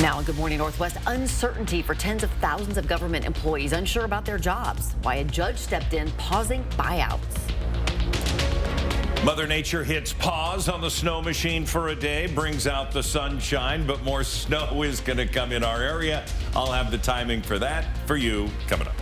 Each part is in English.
Now, in Good Morning Northwest, uncertainty for tens of thousands of government employees unsure about their jobs. Why a judge stepped in, pausing buyouts. Mother Nature hits pause on the snow machine for a day, brings out the sunshine, but more snow is going to come in our area. I'll have the timing for that for you coming up.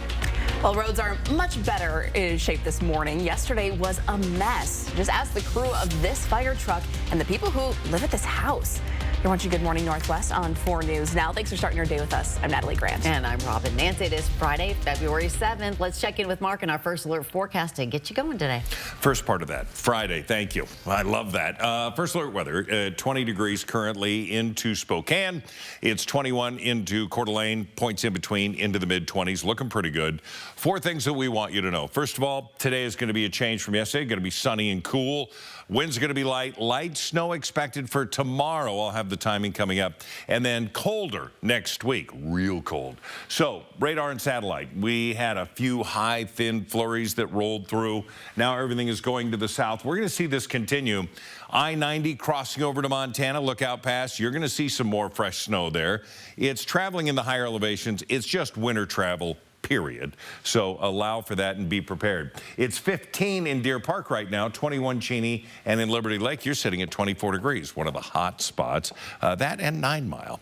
Well, roads are much better in shape this morning. Yesterday was a mess. Just ask the crew of this fire truck and the people who live at this house. You're watching Good Morning Northwest on 4 News Now. Thanks for starting your day with us. I'm Natalie Grant. And I'm Robin Nancy. It is Friday, February 7th. Let's check in with Mark and our first alert forecast to get you going today. First part of that, Friday. Thank you. I love that. First alert weather, 20 degrees currently into Spokane. It's 21 into Coeur d'Alene, points in between into the mid-20s. Looking pretty good. 4 things that we want you to know. First of all, today is going to be a change from yesterday. Going to be sunny and cool. Winds are going to be light. Light snow expected for tomorrow. I'll have the timing coming up. And then colder next week. Real cold. So radar and satellite. We had a few high, thin flurries that rolled through. Now everything is going to the south. We're going to see this continue. I-90 crossing over to Montana. Look out past. You're going to see some more fresh snow there. It's traveling in the higher elevations. It's just winter travel. Period. So allow for that and be prepared. It's 15 in Deer Park right now, 21 Cheney, and in Liberty Lake, you're sitting at 24 degrees, one of the hot spots. That and 9 Mile.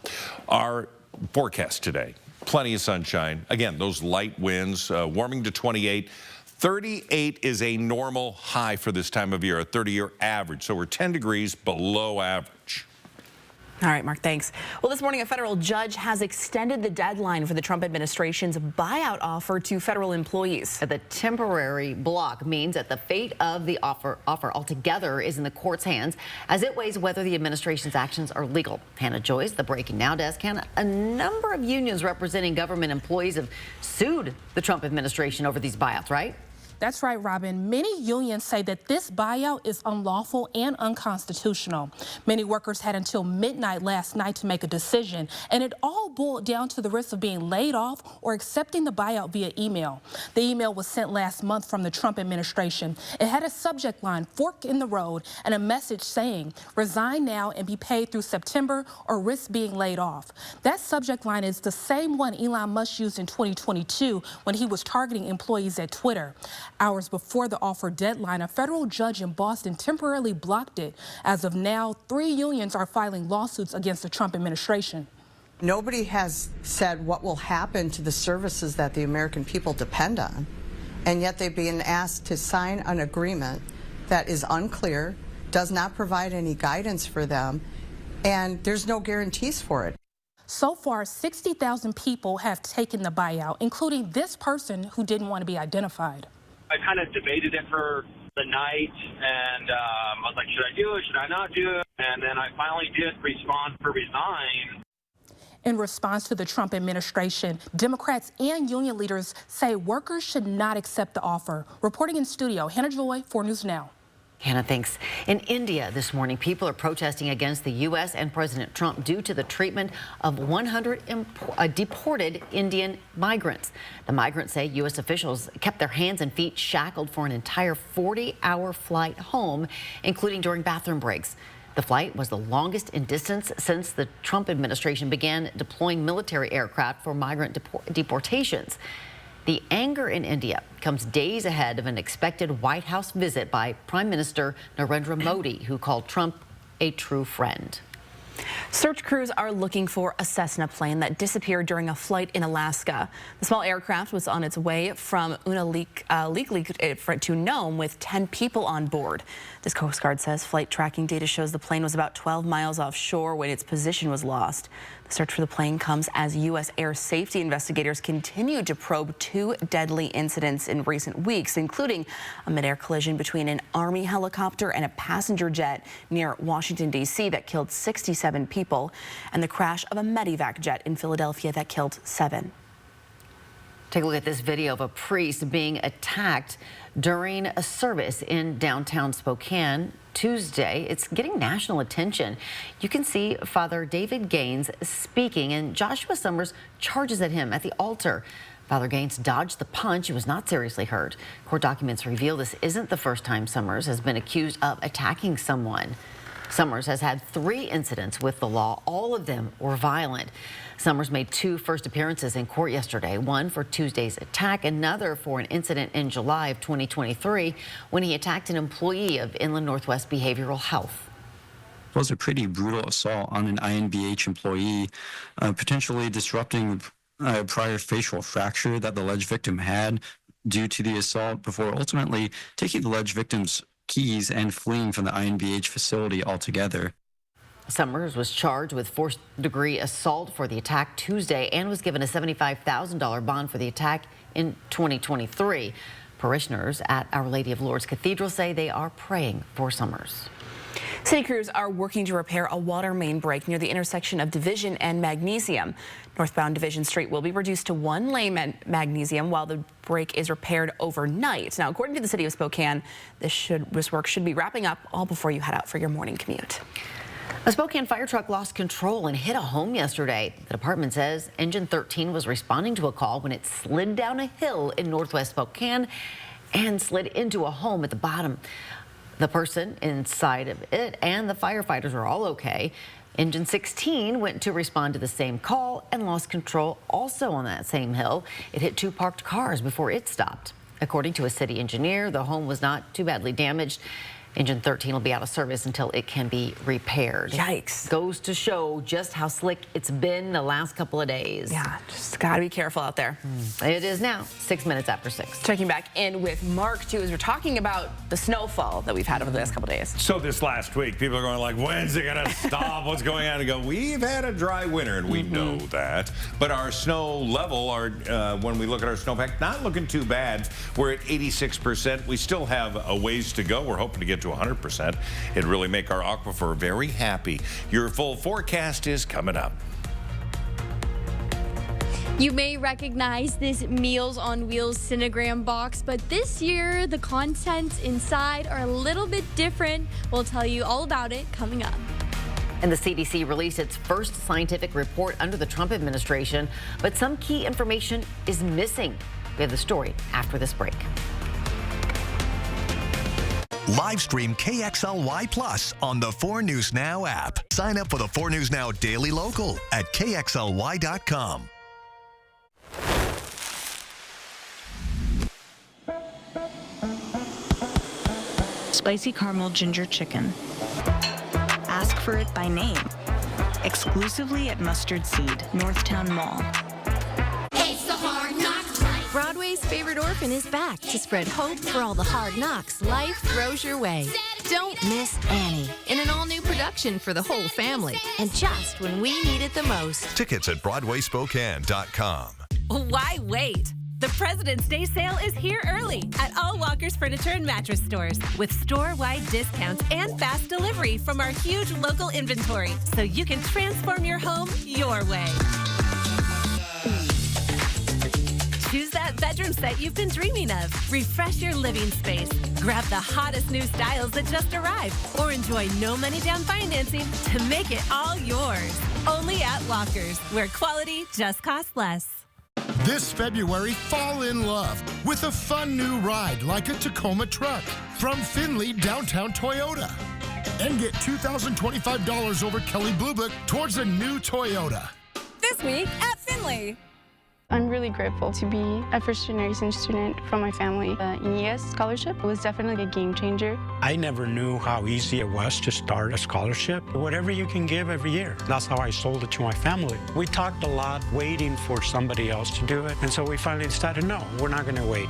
Our forecast today, plenty of sunshine. Again, those light winds, warming to 28. 38 is a normal high for this time of year, a 30-year average. So we're 10 degrees below average. All right, Mark, thanks. Well, this morning, a federal judge has extended the deadline for the Trump administration's buyout offer to federal employees. The temporary block means that the fate of the offer altogether is in the court's hands as it weighs whether the administration's actions are legal. Hannah Joyce, the Breaking Now desk. Hannah, a number of unions representing government employees have sued the Trump administration over these buyouts, right? That's right, Robin. Many unions say that this buyout is unlawful and unconstitutional. Many workers had until midnight last night to make a decision, and it all boiled down to the risk of being laid off or accepting the buyout via email. The email was sent last month from the Trump administration. It had a subject line, fork in the road, and a message saying, resign now and be paid through September or risk being laid off. That subject line is the same one Elon Musk used in 2022 when he was targeting employees at Twitter. Hours before the offer deadline, a federal judge in Boston temporarily blocked it. As of now, 3 unions are filing lawsuits against the Trump administration. Nobody has said what will happen to the services that the American people depend on, and yet they've been asked to sign an agreement that is unclear, does not provide any guidance for them, and there's no guarantees for it. So far, 60,000 people have taken the buyout, including this person who didn't want to be identified. I kind of debated it for the night, and I was like, should I do it? Should I not do it? And then I finally did respond for resign. In response to the Trump administration, Democrats and union leaders say workers should not accept the offer. Reporting in studio, Hannah Joy, 4 News Now. Hannah, thanks. In India this morning, people are protesting against the U.S. and President Trump due to the treatment of 100 deported Indian migrants. The migrants say U.S. officials kept their hands and feet shackled for an entire 40-hour flight home, including during bathroom breaks. The flight was the longest in distance since the Trump administration began deploying military aircraft for migrant deportations. The anger in India comes days ahead of an expected White House visit by Prime Minister Narendra Modi, who called Trump a true friend. Search crews are looking for a Cessna plane that disappeared during a flight in Alaska. The small aircraft was on its way from Unalakleet to Nome with 10 people on board. This Coast Guard says flight tracking data shows the plane was about 12 miles offshore when its position was lost. The search for the plane comes as U.S. air safety investigators continue to probe 2 deadly incidents in recent weeks, including a mid-air collision between an Army helicopter and a passenger jet near Washington, D.C. that killed 67 people, and the crash of a Medivac jet in Philadelphia that killed 7. Take a look at this video of a priest being attacked during a service in downtown Spokane Tuesday. It's getting national attention. You can see Father David Gaines speaking, and Joshua Summers charges at him at the altar. Father Gaines dodged the punch. He was not seriously hurt. Court documents reveal this isn't the first time Summers has been accused of attacking someone. Summers has had 3 incidents with the law. All of them were violent. Summers made 2 first appearances in court yesterday, one for Tuesday's attack, another for an incident in July of 2023 when he attacked an employee of Inland Northwest Behavioral Health. It was a pretty brutal assault on an INBH employee, potentially disrupting a prior facial fracture that the alleged victim had due to the assault before ultimately taking the alleged victim's keys and fleeing from the INBH facility altogether. Summers was charged with fourth-degree assault for the attack Tuesday and was given a $75,000 bond for the attack in 2023. Parishioners at Our Lady of Lourdes Cathedral say they are praying for Summers. City crews are working to repair a water main break near the intersection of Division and Magnesium. Northbound Division Street will be reduced to 1 lane at Magnesium while the break is repaired overnight. Now, according to the City of Spokane, this work should be wrapping up all before you head out for your morning commute. A Spokane fire truck lost control and hit a home yesterday. The department says Engine 13 was responding to a call when it slid down a hill in northwest Spokane and slid into a home at the bottom. The person inside of it and the firefighters are all okay. Engine 16 went to respond to the same call and lost control also on that same hill. It hit 2 parked cars before it stopped. According to a city engineer, the home was not too badly damaged. Engine 13 will be out of service until it can be repaired. Yikes. Goes to show just how slick it's been the last couple of days. Yeah, just gotta be careful out there. It is now 6 minutes after 6. Checking back in with Mark, too, as we're talking about the snowfall that we've had over the last couple of days. So this last week, people are going like, when's it going to stop? What's going on? And go, we've had a dry winter, and we know that. But our snow level, when we look at our snowpack, not looking too bad. We're at 86%. We still have a ways to go. We're hoping to get to 100%. It'd really make our aquifer very happy. Your full forecast is coming up. You may recognize this Meals on Wheels Cinegram box, but this year the contents inside are a little bit different. We'll tell you all about it coming up. And the CDC released its first scientific report under the Trump administration, but some key information is missing. We have the story after this break. Live stream KXLY Plus on the 4 News Now app. Sign up for the 4 News Now Daily Local at KXLY.com. Spicy caramel ginger chicken. Ask for it by name. Exclusively at Mustard Seed, Northtown Mall. It's the Hard Knocks Life. Broadway's favorite orphan is back to spread hope for all the hard knocks life throws your way. Don't miss Annie in an all-new production for the whole family, and just when we need it the most. Tickets at BroadwaySpokane.com. Why wait? The President's Day sale is here early at all Walker's Furniture and Mattress stores with store-wide discounts and fast delivery from our huge local inventory, so you can transform your home your way. Choose that bedroom set you've been dreaming of. Refresh your living space. Grab the hottest new styles that just arrived, or enjoy no money down financing to make it all yours. Only at Walker's, where quality just costs less. This February, fall in love with a fun new ride like a Tacoma truck from Findlay Downtown Toyota. And get $2,025 over Kelly Blue Book towards a new Toyota. This week at Findlay. I'm really grateful to be a first-generation student from my family. The ES scholarship was definitely a game changer. I never knew how easy it was to start a scholarship. Whatever you can give every year. That's how I sold it to my family. We talked a lot waiting for somebody else to do it. And so we finally decided, no, we're not going to wait.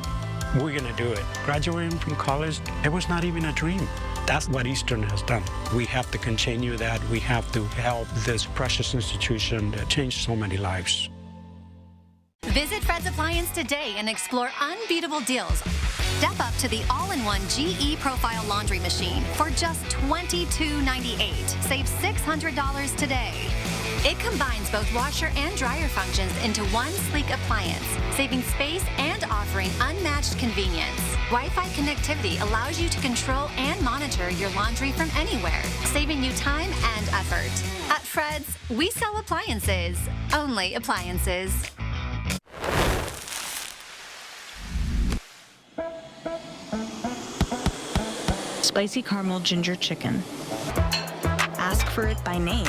We're going to do it. Graduating from college, it was not even a dream. That's what Eastern has done. We have to continue that. We have to help this precious institution that changed so many lives. Visit Fred's Appliance today and explore unbeatable deals. Step up to the all-in-one GE Profile laundry machine for just $22.98. Save $600 today. It combines both washer and dryer functions into one sleek appliance, saving space and offering unmatched convenience. Wi-Fi connectivity allows you to control and monitor your laundry from anywhere, saving you time and effort. At Fred's, we sell appliances. Only appliances. Spicy caramel ginger chicken. Ask for it by name.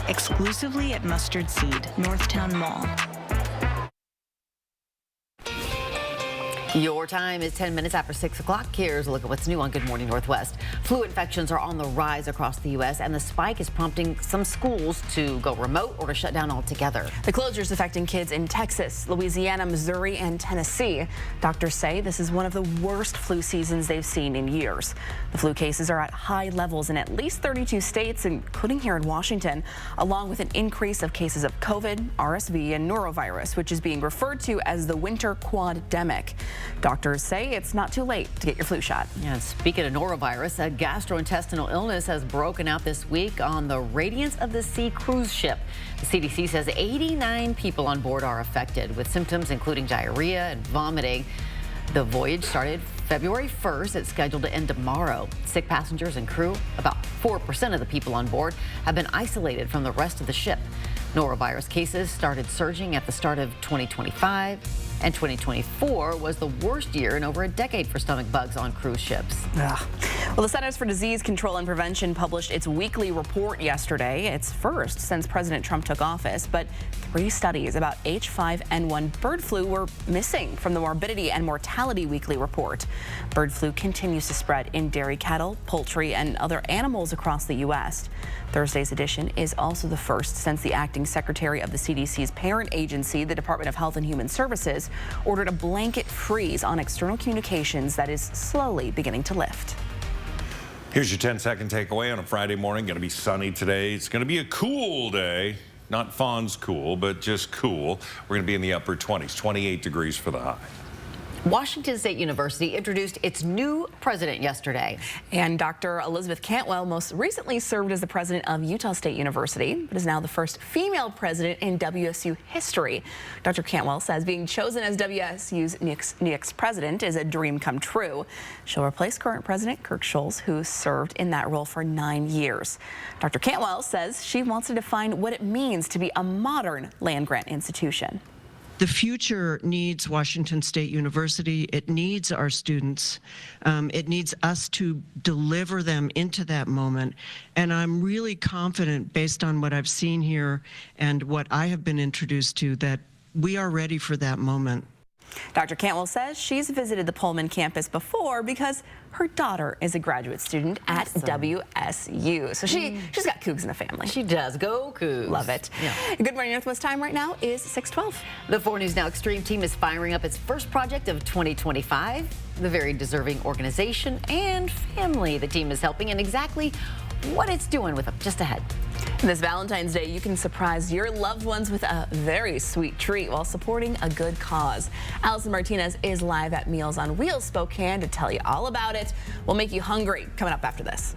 Exclusively at Mustard Seed, Northtown Mall. Your time is 10 minutes after 6 o'clock. Here's a look at what's new on Good Morning Northwest. Flu infections are on the rise across the U.S., and the spike is prompting some schools to go remote or to shut down altogether. The closures affecting kids in Texas, Louisiana, Missouri, and Tennessee. Doctors say this is one of the worst flu seasons they've seen in years. The flu cases are at high levels in at least 32 states, including here in Washington, along with an increase of cases of COVID, RSV, and norovirus, which is being referred to as the winter quad-demic. Doctors say it's not too late to get your flu shot. Yeah, speaking of norovirus, a gastrointestinal illness has broken out this week on the Radiance of the Sea cruise ship. The CDC says 89 people on board are affected with symptoms including diarrhea and vomiting. The voyage started February 1st. It's scheduled to end tomorrow. Sick passengers and crew, about 4% of the people on board, have been isolated from the rest of the ship. Norovirus cases started surging at the start of 2025, and 2024 was the worst year in over a decade for stomach bugs on cruise ships. Ugh. Well, the Centers for Disease Control and Prevention published its weekly report yesterday. It's first since President Trump took office, but 3 studies about H5N1 bird flu were missing from the Morbidity and Mortality Weekly report. Bird flu continues to spread in dairy cattle, poultry, and other animals across the U.S. Thursday's edition is also the first since the acting secretary of the CDC's parent agency, the Department of Health and Human Services, ordered a blanket freeze on external communications that is slowly beginning to lift. Here's your 10-second takeaway on a Friday morning. Going to be sunny today. It's going to be a cool day. Not Fawn's cool, but just cool. We're going to be in the upper 20s, 28 degrees for the high. Washington State University introduced its new president yesterday. And Dr. Elizabeth Cantwell most recently served as the president of Utah State University, but is now the first female president in WSU history. Dr. Cantwell says being chosen as WSU's next president is a dream come true. She'll replace current president Kirk Schulz, who served in that role for 9 years. Dr. Cantwell says she wants to define what it means to be a modern land-grant institution. The future needs Washington State University. It needs our students. It needs us to deliver them into that moment. And I'm really confident, based on what I've seen here and what I have been introduced to, that we are ready for that moment. Dr. Cantwell says she's visited the Pullman campus before because her daughter is a graduate student at WSU. So she's got Cougs in the family. She does. Go Cougs. Love it. Yeah. Good Morning Northwest time right now is 6:12. The 4 News Now Extreme team is firing up its first project of 2025. The very deserving organization and family the team is helping, and exactly what it's doing with them just ahead. This Valentine's Day, you can surprise your loved ones with a very sweet treat while supporting a good cause. Allison Martinez is live at Meals on Wheels Spokane to tell you all about it. We'll make you hungry coming up after this.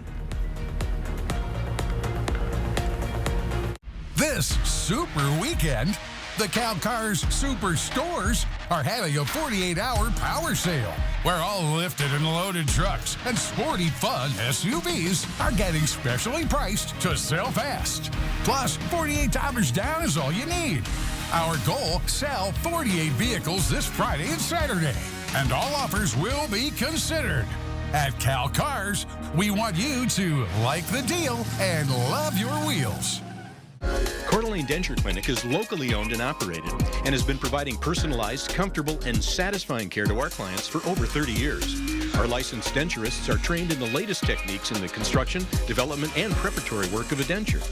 This super weekend, the CalCars Superstores are having a 48-hour power sale where all lifted and loaded trucks and sporty fun SUVs are getting specially priced to sell fast. Plus, $48 down is all you need. Our goal, sell 48 vehicles this Friday and Saturday, and all offers will be considered. At CalCars, we want you to like the deal and love your wheels. Coeur d'Alene Denture Clinic is locally owned and operated and has been providing personalized, comfortable, and satisfying care to our clients for over 30 years. Our licensed denturists are trained in the latest techniques in the construction, development, and preparatory work of a denture.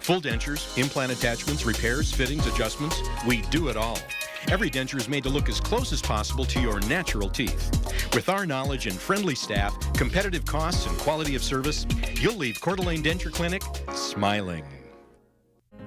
Full dentures, implant attachments, repairs, fittings, adjustments, we do it all. Every denture is made to look as close as possible to your natural teeth. With our knowledge and friendly staff, competitive costs, and quality of service, you'll leave Coeur d'Alene Denture Clinic smiling.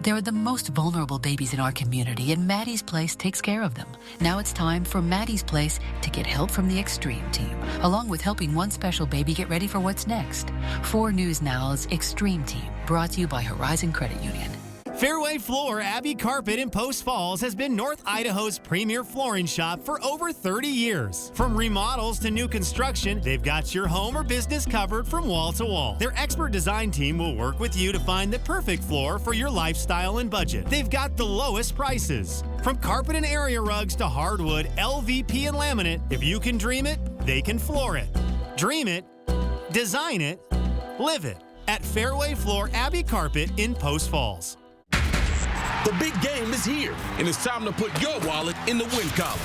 They're the most vulnerable babies in our community, and Maddie's Place takes care of them. Now it's time for Maddie's Place to get help from the Extreme team, along with helping one special baby get ready for what's next. 4 News Now's Extreme Team, brought to you by Horizon Credit Union. Fairway Floor Abbey Carpet in Post Falls has been North Idaho's premier flooring shop for over 30 years. From remodels to new construction, they've got your home or business covered from wall to wall. Their expert design team will work with you to find the perfect floor for your lifestyle and budget. They've got the lowest prices. From carpet and area rugs to hardwood, LVP and laminate, if you can dream it, they can floor it. Dream it, design it, live it. at Fairway Floor Abbey Carpet in Post Falls. The big game is here, and it's time to put your wallet in the win column.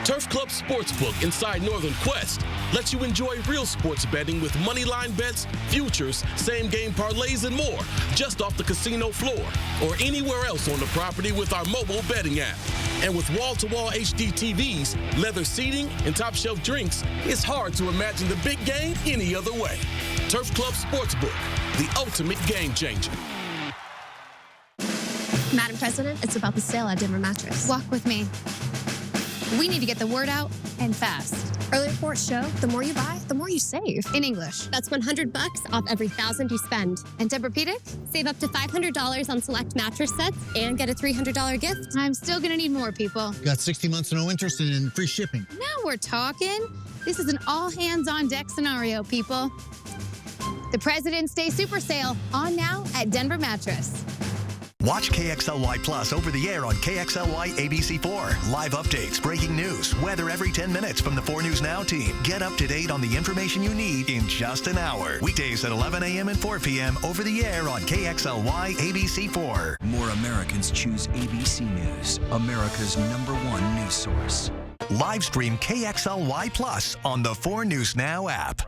Turf Club Sportsbook inside Northern Quest lets you enjoy real sports betting with money line bets, futures, same-game parlays, and more just off the casino floor or anywhere else on the property with our mobile betting app. And with wall-to-wall HD TVs, leather seating, and top-shelf drinks, it's hard to imagine the big game any other way. Turf Club Sportsbook, the ultimate game changer. Madam President, it's about the sale at Denver Mattress. Walk with me. We need to get the word out and fast. Early reports show the more you buy, the more you save. In English, that's $100 off every $1,000 you spend. And Tempur-Pedic, save up to $500 on select mattress sets and get a $300 gift. I'm still gonna need more, people. Got 60 months no interest and free shipping. Now we're talking. This is an all hands on deck scenario, people. The President's Day Super Sale on now at Denver Mattress. Watch KXLY Plus over the air on KXLY ABC4. Live updates, breaking news, weather every 10 minutes from the 4 News Now team. Get up to date on the information you need in just an hour. Weekdays at 11 a.m. and 4 p.m. over the air on KXLY ABC4. More Americans choose ABC News, America's #1 news source. Live stream KXLY Plus on the 4 News Now app.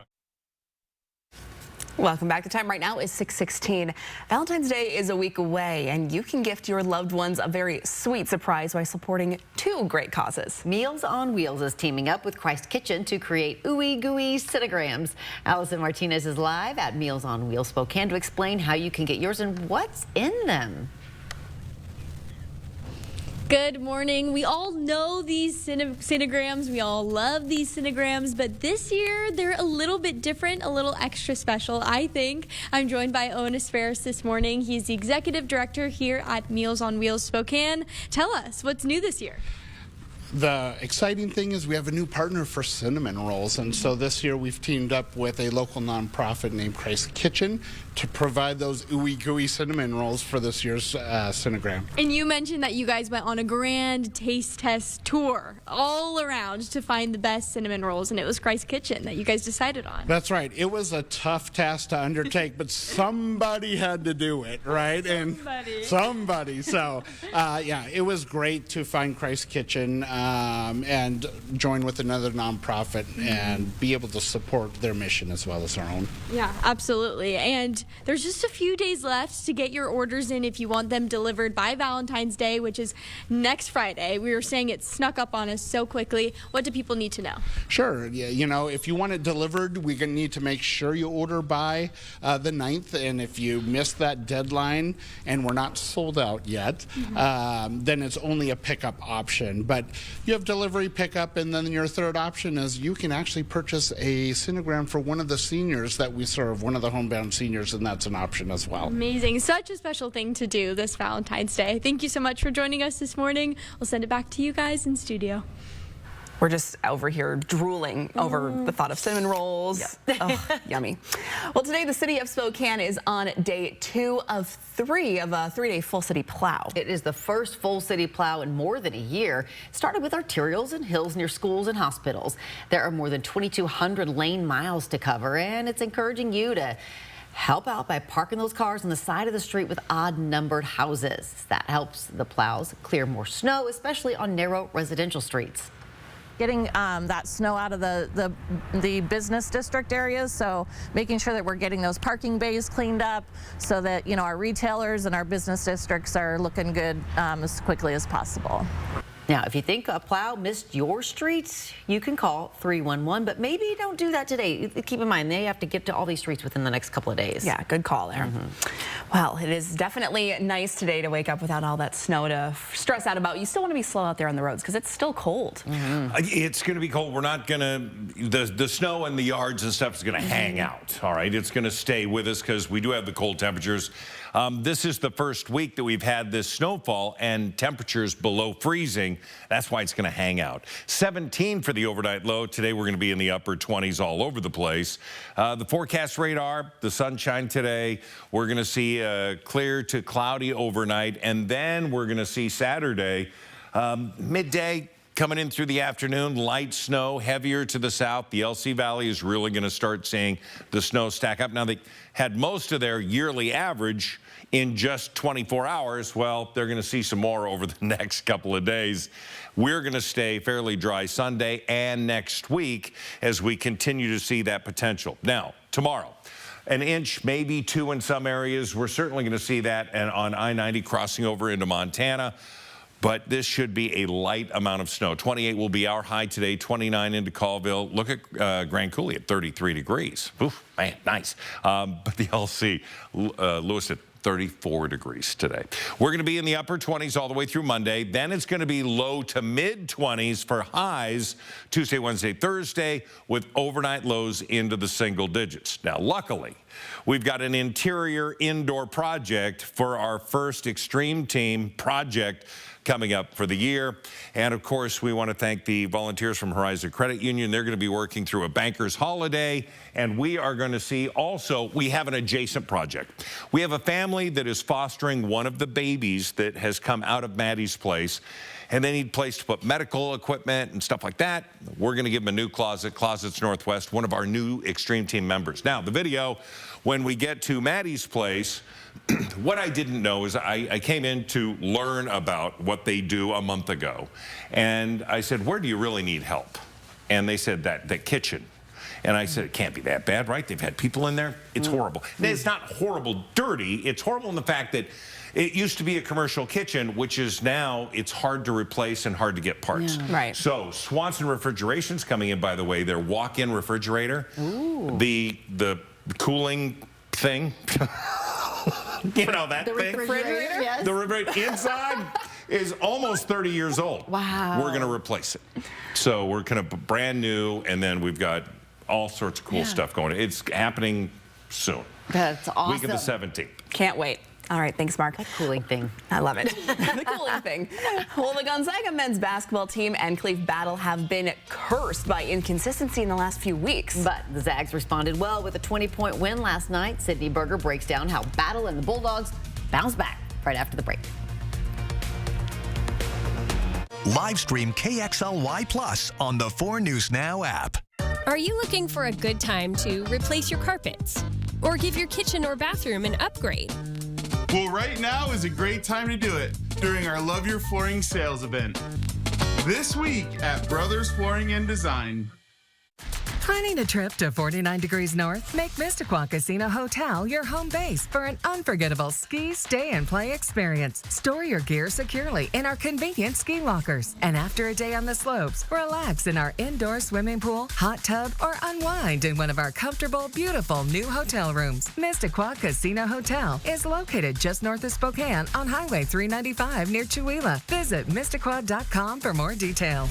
Welcome back. The time right now is 6:16. Valentine's Day is a week away, and you can gift your loved ones a very sweet surprise by supporting 2 great causes. Meals on Wheels is teaming up with Christ Kitchen to create ooey gooey cinnagrams. Allison Martinez is live at Meals on Wheels Spokane to explain how you can get yours and what's in them. Good morning. We all know these cinnagrams. We all love these cinnagrams, but this year they're a little bit different, a little extra special, I think. I'm joined by Onus Ferris this morning. He's the executive director here at Meals on Wheels Spokane. Tell us, what's new this year? The exciting thing is we have a new partner for cinnamon rolls, and so this year we've teamed up with a local nonprofit named Christ Kitchen to provide those ooey gooey cinnamon rolls for this year's cinnagram. And you mentioned that you guys went on a grand taste test tour all around to find the best cinnamon rolls, and it was Christ Kitchen that you guys decided on. That's right. It was a tough task to undertake, but somebody had to do it, right? Somebody. So, yeah, it was great to find Christ Kitchen and join with another nonprofit and be able to support their mission as well as our own. Yeah, absolutely. And there's just a few days left to get your orders in if you want them delivered by Valentine's Day, which is next Friday. We were saying it snuck up on us so quickly. What do people need to know? Sure. Yeah, you know, if you want it delivered, we're going to need to make sure you order by the 9th. And if you miss that deadline and we're not sold out yet, then it's only a pickup option. But you have delivery, pickup, and then your third option is you can actually purchase a cinnagram for one of the seniors that we serve, one of the homebound seniors, and that's an option as well. Amazing. Such a special thing to do this Valentine's Day. Thank you so much for joining us this morning. We'll send it back to you guys in studio. We're just over here drooling over the thought of cinnamon rolls. Yep. Oh, yummy. Well, today the city of Spokane is on day 2 of 3 of a 3-day full city plow. It is the first full city plow in more than a year. It started with arterials and hills near schools and hospitals. There are more than 2,200 lane miles to cover, and it's encouraging you to help out by parking those cars on the side of the street with odd-numbered houses. That helps the plows clear more snow, especially on narrow residential streets. Getting that snow out of the business district areas, so making sure that we're getting those parking bays cleaned up so that, you know, our retailers and our business districts are looking good as quickly as possible. Now, if you think a plow missed your streets, you can call 311, but maybe don't do that today. Keep in mind, they have to get to all these streets within the next couple of days. Yeah, good call there. Well, it is definitely nice today to wake up without all that snow to stress out about. You still want to be slow out there on the roads because it's still cold. It's going to be cold. We're not going to, the snow in the yards and stuff is going to hang out, all right? It's going to stay with us because we do have the cold temperatures. This is the first week that we've had this snowfall and temperatures below freezing. That's why it's going to hang out. 17 for the overnight low. Today we're going to be in the upper 20s all over the place. The forecast radar, the sunshine today. We're going to see clear to cloudy overnight, and then we're going to see Saturday midday coming in through the afternoon, light snow, heavier to the south. The LC Valley is really going to start seeing the snow stack up. Now, they had most of their yearly average in just 24 hours. Well, they're going to see some more over the next couple of days. We're going to stay fairly dry Sunday and next week as we continue to see that potential. Now, tomorrow, an inch, maybe 2 in some areas. We're certainly going to see that on I-90 crossing over into Montana. But this should be a light amount of snow. 28 will be our high today, 29 into Colville. Look at Grand Coulee at 33 degrees. Oof, man, nice. But the LC, Lewis at 34 degrees today. We're going to be in the upper 20s all the way through Monday. Then it's going to be low to mid 20s for highs Tuesday, Wednesday, Thursday, with overnight lows into the single digits. Now, luckily, we've got an interior indoor project for our first Extreme Team project coming up for the year. And of course, we want to thank the volunteers from Horizon Credit Union. They're going to be working through a banker's holiday. And we are going to see also, we have an adjacent project. We have a family that is fostering one of the babies that has come out of Maddie's Place. And they need a place to put medical equipment and stuff like that. We're going to give them a new closet, Closets Northwest, one of our new Extreme Team members. Now, the video, when we get to Maddie's Place, what I didn't know is I came in to learn about what they do a month ago. And I said, where do you really need help? And they said that kitchen. And I said, it can't be that bad, right? They've had people in there. It's horrible. It's not horrible dirty. It's horrible in the fact that it used to be a commercial kitchen, which is now, it's hard to replace and hard to get parts. Yeah. Right. So Swanson Refrigeration's coming in, by the way, their walk-in refrigerator. Ooh. The cooling thing. You know that the thing? Refrigerator? Yes. The refrigerator inside is almost 30 years old. Wow. We're going to replace it. So we're kind of brand new, and then we've got all sorts of cool stuff going. It's happening soon. That's awesome. Week of the 17th. Can't wait. All right, thanks, Mark. That cooling thing. I love it. The cooling thing. Well, the Gonzaga men's basketball team and Cleve Battle have been cursed by inconsistency in the last few weeks. But the Zags responded well with a 20-point win last night. Sydney Berger breaks down how Battle and the Bulldogs bounce back right after the break. Live stream KXLY Plus on the 4 News Now app. Are you looking for a good time to replace your carpets or give your kitchen or bathroom an upgrade? Well, right now is a great time to do it during our Love Your Flooring sales event. This week at Brothers Flooring and Design. Planning a trip to 49 degrees north? Make Mistaqua Casino Hotel your home base for an unforgettable ski, stay, and play experience. Store your gear securely in our convenient ski lockers. And after a day on the slopes, relax in our indoor swimming pool, hot tub, or unwind in one of our comfortable, beautiful new hotel rooms. Mistaqua Casino Hotel is located just north of Spokane on Highway 395 near Chewelah. Visit Mistaqua.com for more details.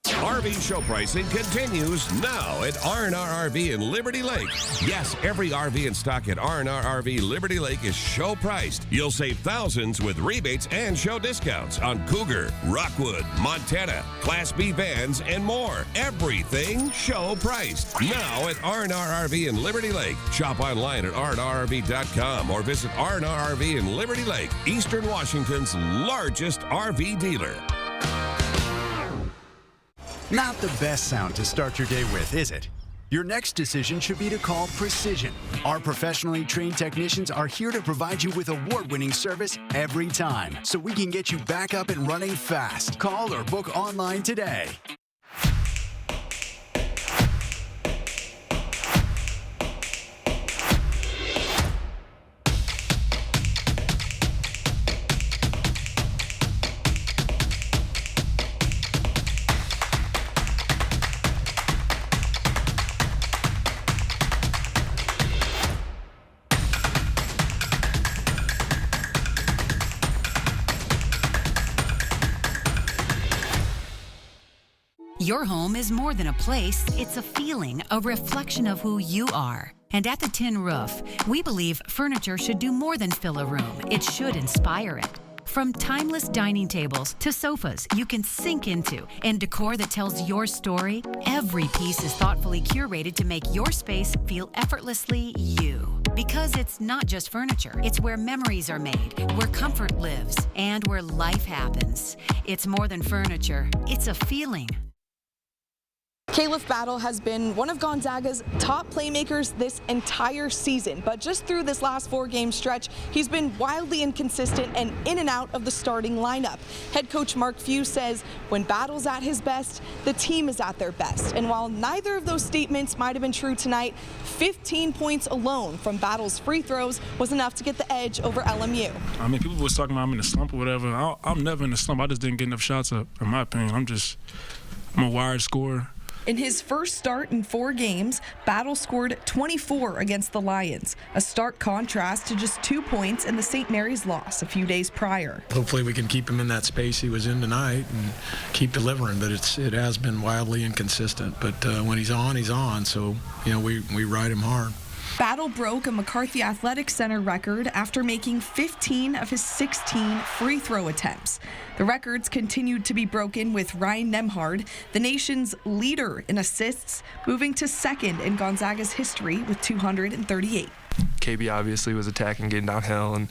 RV show pricing continues now at R&R RV in Liberty Lake. Yes, every RV in stock at R&R RV Liberty Lake is show priced. You'll save thousands with rebates and show discounts on Cougar, Rockwood, Montana, Class B vans, and more. Everything show priced. Now at R&R RV in Liberty Lake. Shop online at rnrrv.com or visit R&R RV in Liberty Lake, Eastern Washington's largest RV dealer. Not the best sound to start your day with, is it? Your next decision should be to call Precision. Our professionally trained technicians are here to provide you with award-winning service every time, so we can get you back up and running fast. Call or book online today. Your home is more than a place, it's a feeling, a reflection of who you are. And at the Tin Roof, we believe furniture should do more than fill a room, it should inspire it. From timeless dining tables to sofas you can sink into and decor that tells your story, every piece is thoughtfully curated to make your space feel effortlessly you. Because it's not just furniture. It's where memories are made, where comfort lives, and where life happens. It's more than furniture. It's a feeling. Caleb Battle has been one of Gonzaga's top playmakers this entire season, but just through this last 4-game stretch, he's been wildly inconsistent and in and out of the starting lineup. Head coach Mark Few says when Battle's at his best, the team is at their best. And while neither of those statements might have been true tonight, 15 points alone from Battle's free throws was enough to get the edge over LMU. I mean, people was talking about I'm in a slump or whatever. I'm never in a slump. I just didn't get enough shots up, in my opinion. I'm a wired scorer. In his first start in 4 games, Battle scored 24 against the Lions, a stark contrast to just 2 points in the St. Mary's loss a few days prior. Hopefully we can keep him in that space he was in tonight and keep delivering, but it has been wildly inconsistent. But when he's on, so we ride him hard. Battle broke a McCarthy Athletic Center record after making 15 of his 16 free throw attempts. The records continued to be broken with Ryan Nembhard, the nation's leader in assists, moving to second in Gonzaga's history with 238. KB obviously was attacking, getting downhill, and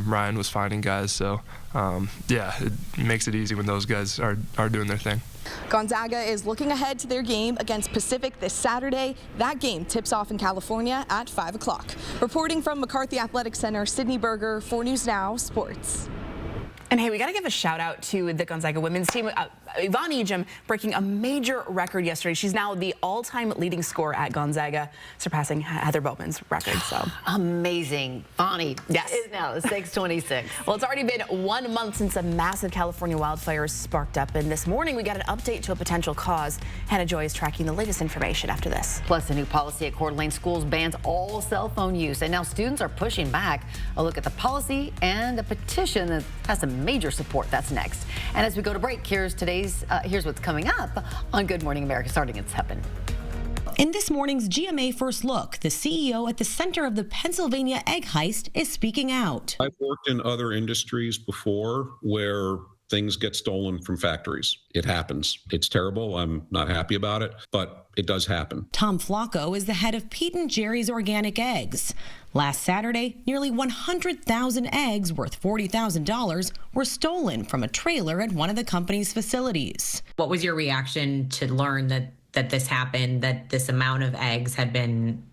Ryan was finding guys. So, it makes it easy when those guys are doing their thing. Gonzaga is looking ahead to their game against Pacific this Saturday. That game tips off in California at 5 o'clock. Reporting from McCarthy Athletic Center, Sydney Berger, 4 News Now Sports. And hey, we got to give a shout out to the Gonzaga women's team. Yvonne Ejim breaking a major record yesterday. She's now the all-time leading scorer at Gonzaga, surpassing Heather Bowman's record. So amazing. Bonnie yes. is now 626. Well, it's already been 1 month since a massive California wildfire sparked up. And this morning, we got an update to a potential cause. Hannah Joy is tracking the latest information after this. Plus, a new policy at Coeur d'Alene schools bans all cell phone use. And now students are pushing back. A look at the policy and a petition that has some major support. That's next. And as we go to break, here's what's coming up on Good Morning America starting at 7. In this morning's GMA First Look, the CEO at the center of the Pennsylvania egg heist is speaking out. I've worked in other industries before where things get stolen from factories. It happens. It's terrible. I'm not happy about it, but it does happen. Tom Flacco is the head of Pete and Jerry's Organic Eggs. Last Saturday, nearly 100,000 eggs worth $40,000 were stolen from a trailer at one of the company's facilities. What was your reaction to learn that this happened, that this amount of eggs had been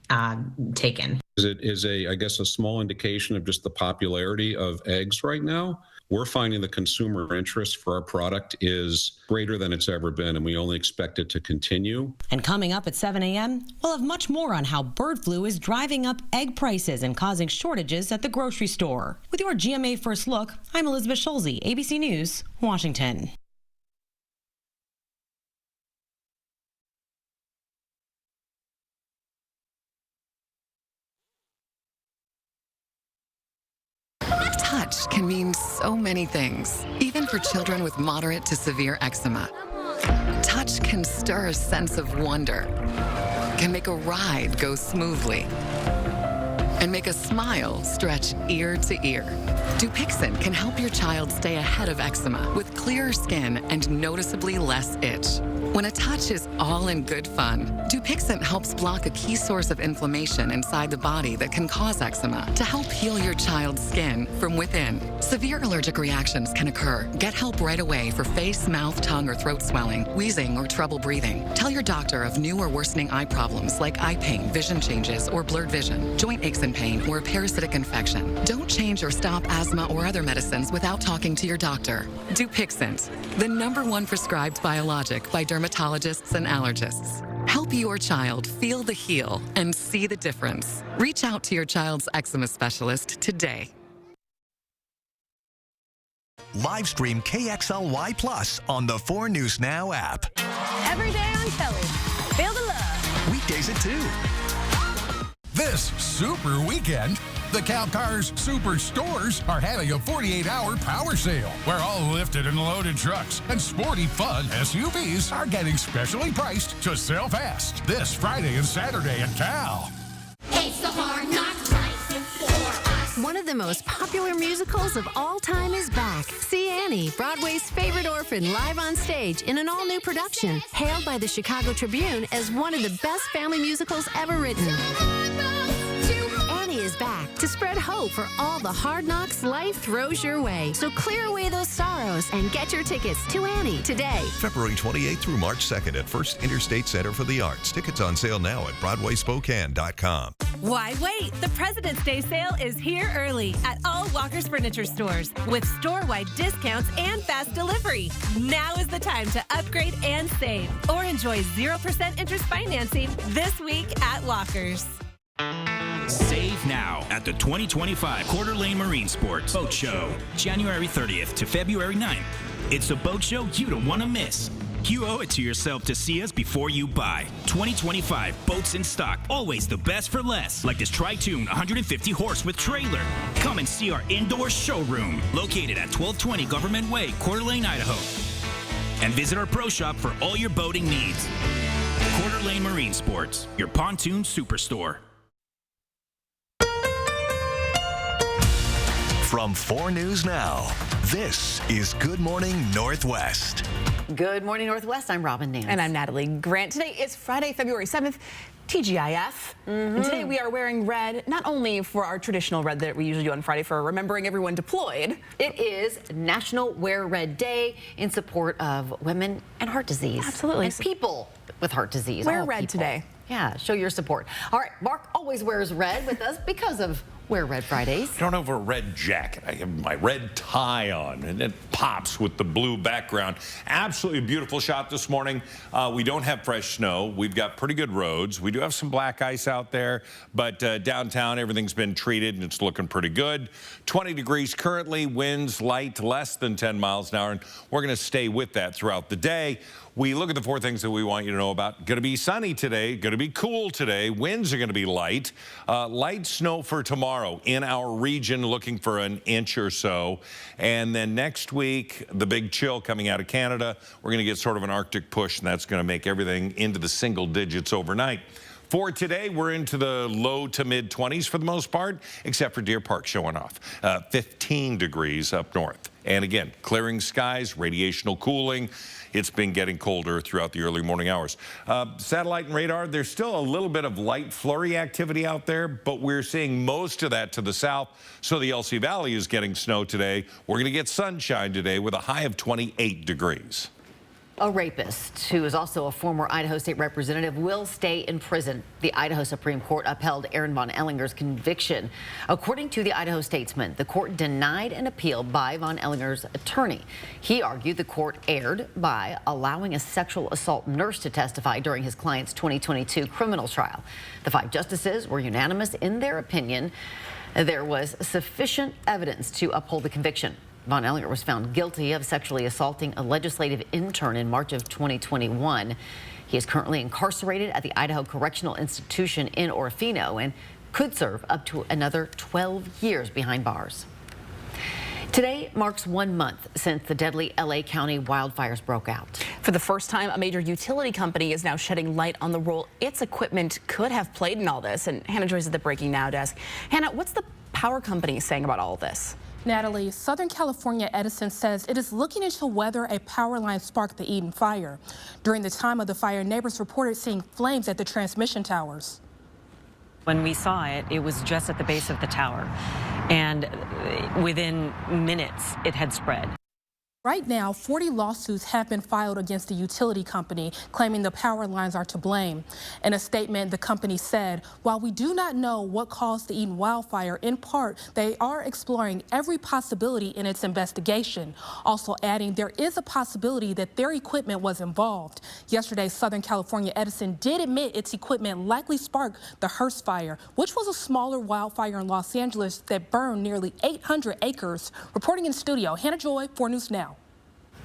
taken? It is I guess, a small indication of just the popularity of eggs right now. We're finding the consumer interest for our product is greater than it's ever been, and we only expect it to continue. And coming up at 7 a.m., we'll have much more on how bird flu is driving up egg prices and causing shortages at the grocery store. With your GMA First Look, I'm Elizabeth Schulze, ABC News, Washington. Touch can mean so many things, even for children with moderate to severe eczema. Touch can stir a sense of wonder, can make a ride go smoothly, and make a smile stretch ear to ear. Dupixent can help your child stay ahead of eczema with clearer skin and noticeably less itch. When a touch is all in good fun, Dupixent helps block a key source of inflammation inside the body that can cause eczema to help heal your child's skin from within. Severe allergic reactions can occur. Get help right away for face, mouth, tongue, or throat swelling, wheezing, or trouble breathing. Tell your doctor of new or worsening eye problems like eye pain, vision changes, or blurred vision, joint aches and pain, or a parasitic infection. Don't change or stop asthma or other medicines without talking to your doctor. Dupixent, the #1 prescribed biologic by dermatologists and allergists. Help your child feel the heal and see the difference. Reach out to your child's eczema specialist today. Live stream KXLY Plus on the 4 News Now app. Every day on Kelly. Feel the love. Weekdays at 2. This super weekend, the CalCars Superstores are having a 48-hour power sale where all lifted and loaded trucks and sporty fun SUVs are getting specially priced to sell fast this Friday and Saturday at Cal. It's the Hard Knocks Life for us. One of the most popular musicals of all time is back. See Annie, Broadway's favorite orphan, live on stage in an all-new production, hailed by the Chicago Tribune as one of the best family musicals ever written. Annie is spread hope for all the hard knocks life throws your way. So clear away those sorrows and get your tickets to Annie today. February 28th through March 2nd at First Interstate Center for the Arts. Tickets on sale now at BroadwaySpokane.com. Why wait? The President's Day sale is here early at all Walker's Furniture stores with store-wide discounts and fast delivery. Now is the time to upgrade and save or enjoy 0% interest financing this week at Walker's. Save now at the 2025 Coeur d'Alene Marine Sports Boat Show, January 30th to February 9th. It's a boat show you don't want to miss. You owe it to yourself to see us before you buy. 2025 boats in stock, always the best for less, like this Tri-Tune 150 horse with trailer. Come and see our indoor showroom, located at 1220 Government Way, Coeur d'Alene, Idaho. And visit our pro shop for all your boating needs. Coeur d'Alene Marine Sports, your pontoon superstore. From 4 News Now, this is Good Morning Northwest. Good morning, Northwest. I'm Robin Nance. And I'm Natalie Grant. Today is Friday, February 7th, TGIF. And today we are wearing red, not only for our traditional red that we usually do on Friday for remembering everyone deployed. It is National Wear Red Day in support of women and heart disease. Absolutely. And people with heart disease. Wear all red people. today. Yeah, show your support. All right, Mark always wears red with us because of Wear Red Fridays. I don't have a red jacket. I have my red tie on, and it pops with the blue background. Absolutely beautiful shot this morning. We don't have fresh snow. We've got pretty good roads. We do have some black ice out there, but downtown, everything's been treated, and it's looking pretty good. 20 degrees currently, winds light, less than 10 miles an hour, and we're going to stay with that throughout the day. We look at the 4 things that we want you to know about. Going to be sunny today, going to be cool today. Winds are going to be light. Light snow for tomorrow in our region, looking for an inch or so. And then next week, the big chill coming out of Canada. We're going to get sort of an Arctic push, and that's going to make everything into the single digits overnight. For today, we're into the low to mid 20s for the most part, except for Deer Park showing off. 15 degrees up north. And again, clearing skies, radiational cooling. It's been getting colder throughout the early morning hours. Satellite and radar, there's still a little bit of light flurry activity out there, but we're seeing most of that to the south. So the LC Valley is getting snow today. We're going to get sunshine today with a high of 28 degrees. A rapist, who is also a former Idaho State Representative, will stay in prison. The Idaho Supreme Court upheld Aaron Von Ellinger's conviction. According to the Idaho Statesman, the court denied an appeal by Von Ellinger's attorney. He argued the court erred by allowing a sexual assault nurse to testify during his client's 2022 criminal trial. The 5 justices were unanimous in their opinion. There was sufficient evidence to uphold the conviction. Von Ellinger was found guilty of sexually assaulting a legislative intern in March of 2021. He is currently incarcerated at the Idaho Correctional Institution in Orofino and could serve up to another 12 years behind bars. Today marks 1 month since the deadly LA County wildfires broke out. For the first time, a major utility company is now shedding light on the role its equipment could have played in all this. And Hannah Joyce at the Breaking Now desk. Hannah, what's the power company saying about all of this? Natalie, Southern California Edison says it is looking into whether a power line sparked the Eden fire. During the time of the fire, neighbors reported seeing flames at the transmission towers. When we saw it, it was just at the base of the tower, and within minutes, it had spread. Right now, 40 lawsuits have been filed against the utility company, claiming the power lines are to blame. In a statement, the company said, while we do not know what caused the Eden wildfire, in part, they are exploring every possibility in its investigation. Also adding, there is a possibility that their equipment was involved. Yesterday, Southern California Edison did admit its equipment likely sparked the Hearst fire, which was a smaller wildfire in Los Angeles that burned nearly 800 acres. Reporting in studio, Hannah Joy, 4 News Now.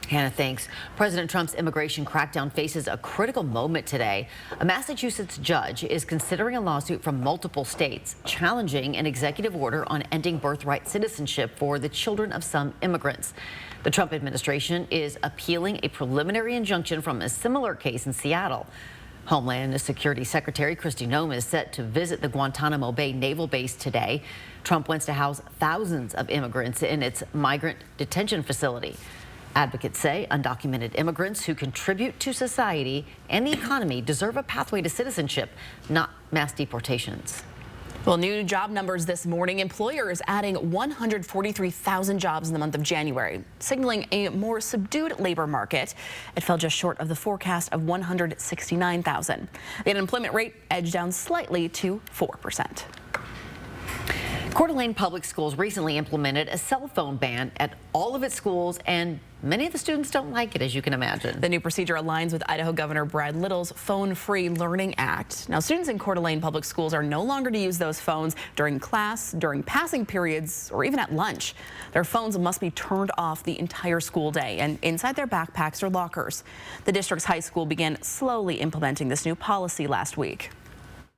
Hannah, thanks. President Trump's immigration crackdown faces a critical moment today. A Massachusetts judge is considering a lawsuit from multiple states challenging an executive order on ending birthright citizenship for the children of some immigrants. The Trump administration is appealing a preliminary injunction from a similar case in Seattle. Homeland Security Secretary Kristi Noem is set to visit the Guantanamo Bay Naval Base today. Trump wants to house thousands of immigrants in its migrant detention facility. Advocates say undocumented immigrants who contribute to society and the economy deserve a pathway to citizenship, not mass deportations. Well, new job numbers this morning. Employers adding 143,000 jobs in the month of January, signaling a more subdued labor market. It fell just short of the forecast of 169,000. The unemployment rate edged down slightly to 4%. Coeur d'Alene Public Schools recently implemented a cell phone ban at all of its schools, and many of the students don't like it, as you can imagine. The new procedure aligns with Idaho Governor Brad Little's Phone-Free Learning Act. Now, students in Coeur d'Alene Public Schools are no longer to use those phones during class, during passing periods, or even at lunch. Their phones must be turned off the entire school day and inside their backpacks or lockers. The district's high school began slowly implementing this new policy last week.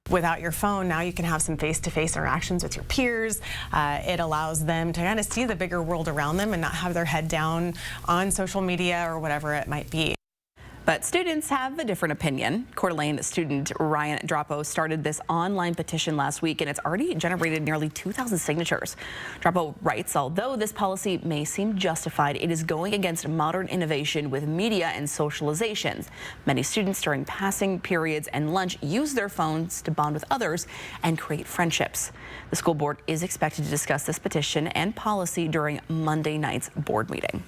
Without your phone, now you can have some face-to-face interactions with your peers. It allows them to kind of see the bigger world around them and not have their head down on social media or whatever it might be. But students have a different opinion. Coeur d'Alene student Ryan Drapo started this online petition last week, and it's already generated nearly 2,000 signatures. Drapo writes, although this policy may seem justified, it is going against modern innovation with media and socializations. Many students during passing periods and lunch use their phones to bond with others and create friendships. The school board is expected to discuss this petition and policy during Monday night's board meeting.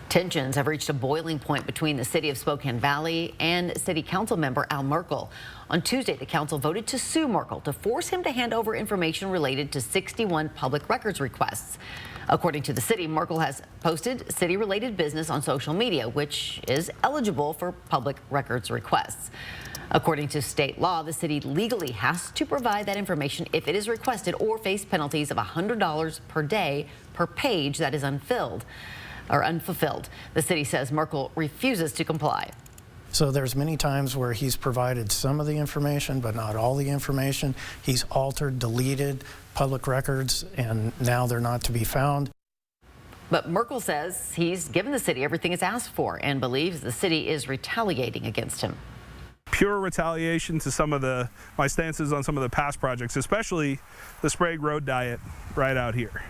Tensions have reached a boiling point between the city of Spokane Valley and city council member Al Merkel. On Tuesday, the council voted to sue Merkel to force him to hand over information related to 61 public records requests. According to the city, Merkel has posted city-related business on social media, which is eligible for public records requests. According to state law, the city legally has to provide that information if it is requested or face penalties of $100 per day per page that is unfulfilled. The city says Merkel refuses to comply. So there's many times where he's provided some of the information, but not all the information. He's altered, deleted public records, and now they're not to be found. But Merkel says he's given the city everything it's asked for and believes the city is retaliating against him. Pure retaliation to some of my stances on some of the past projects, especially the Sprague Road Diet right out here.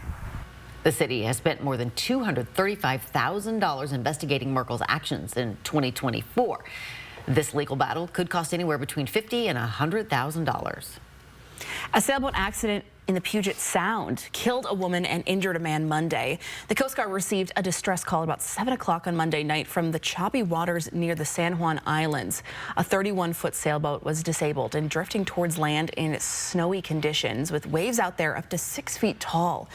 The city has spent more than $235,000 investigating Merkel's actions in 2024. This legal battle could cost anywhere between $50,000 and $100,000. A sailboat accident in the Puget Sound killed a woman and injured a man Monday. The Coast Guard received a distress call about 7 o'clock on Monday night from the choppy waters near the San Juan Islands. A 31-foot sailboat was disabled and drifting towards land in snowy conditions with waves out there up to 6 feet tall.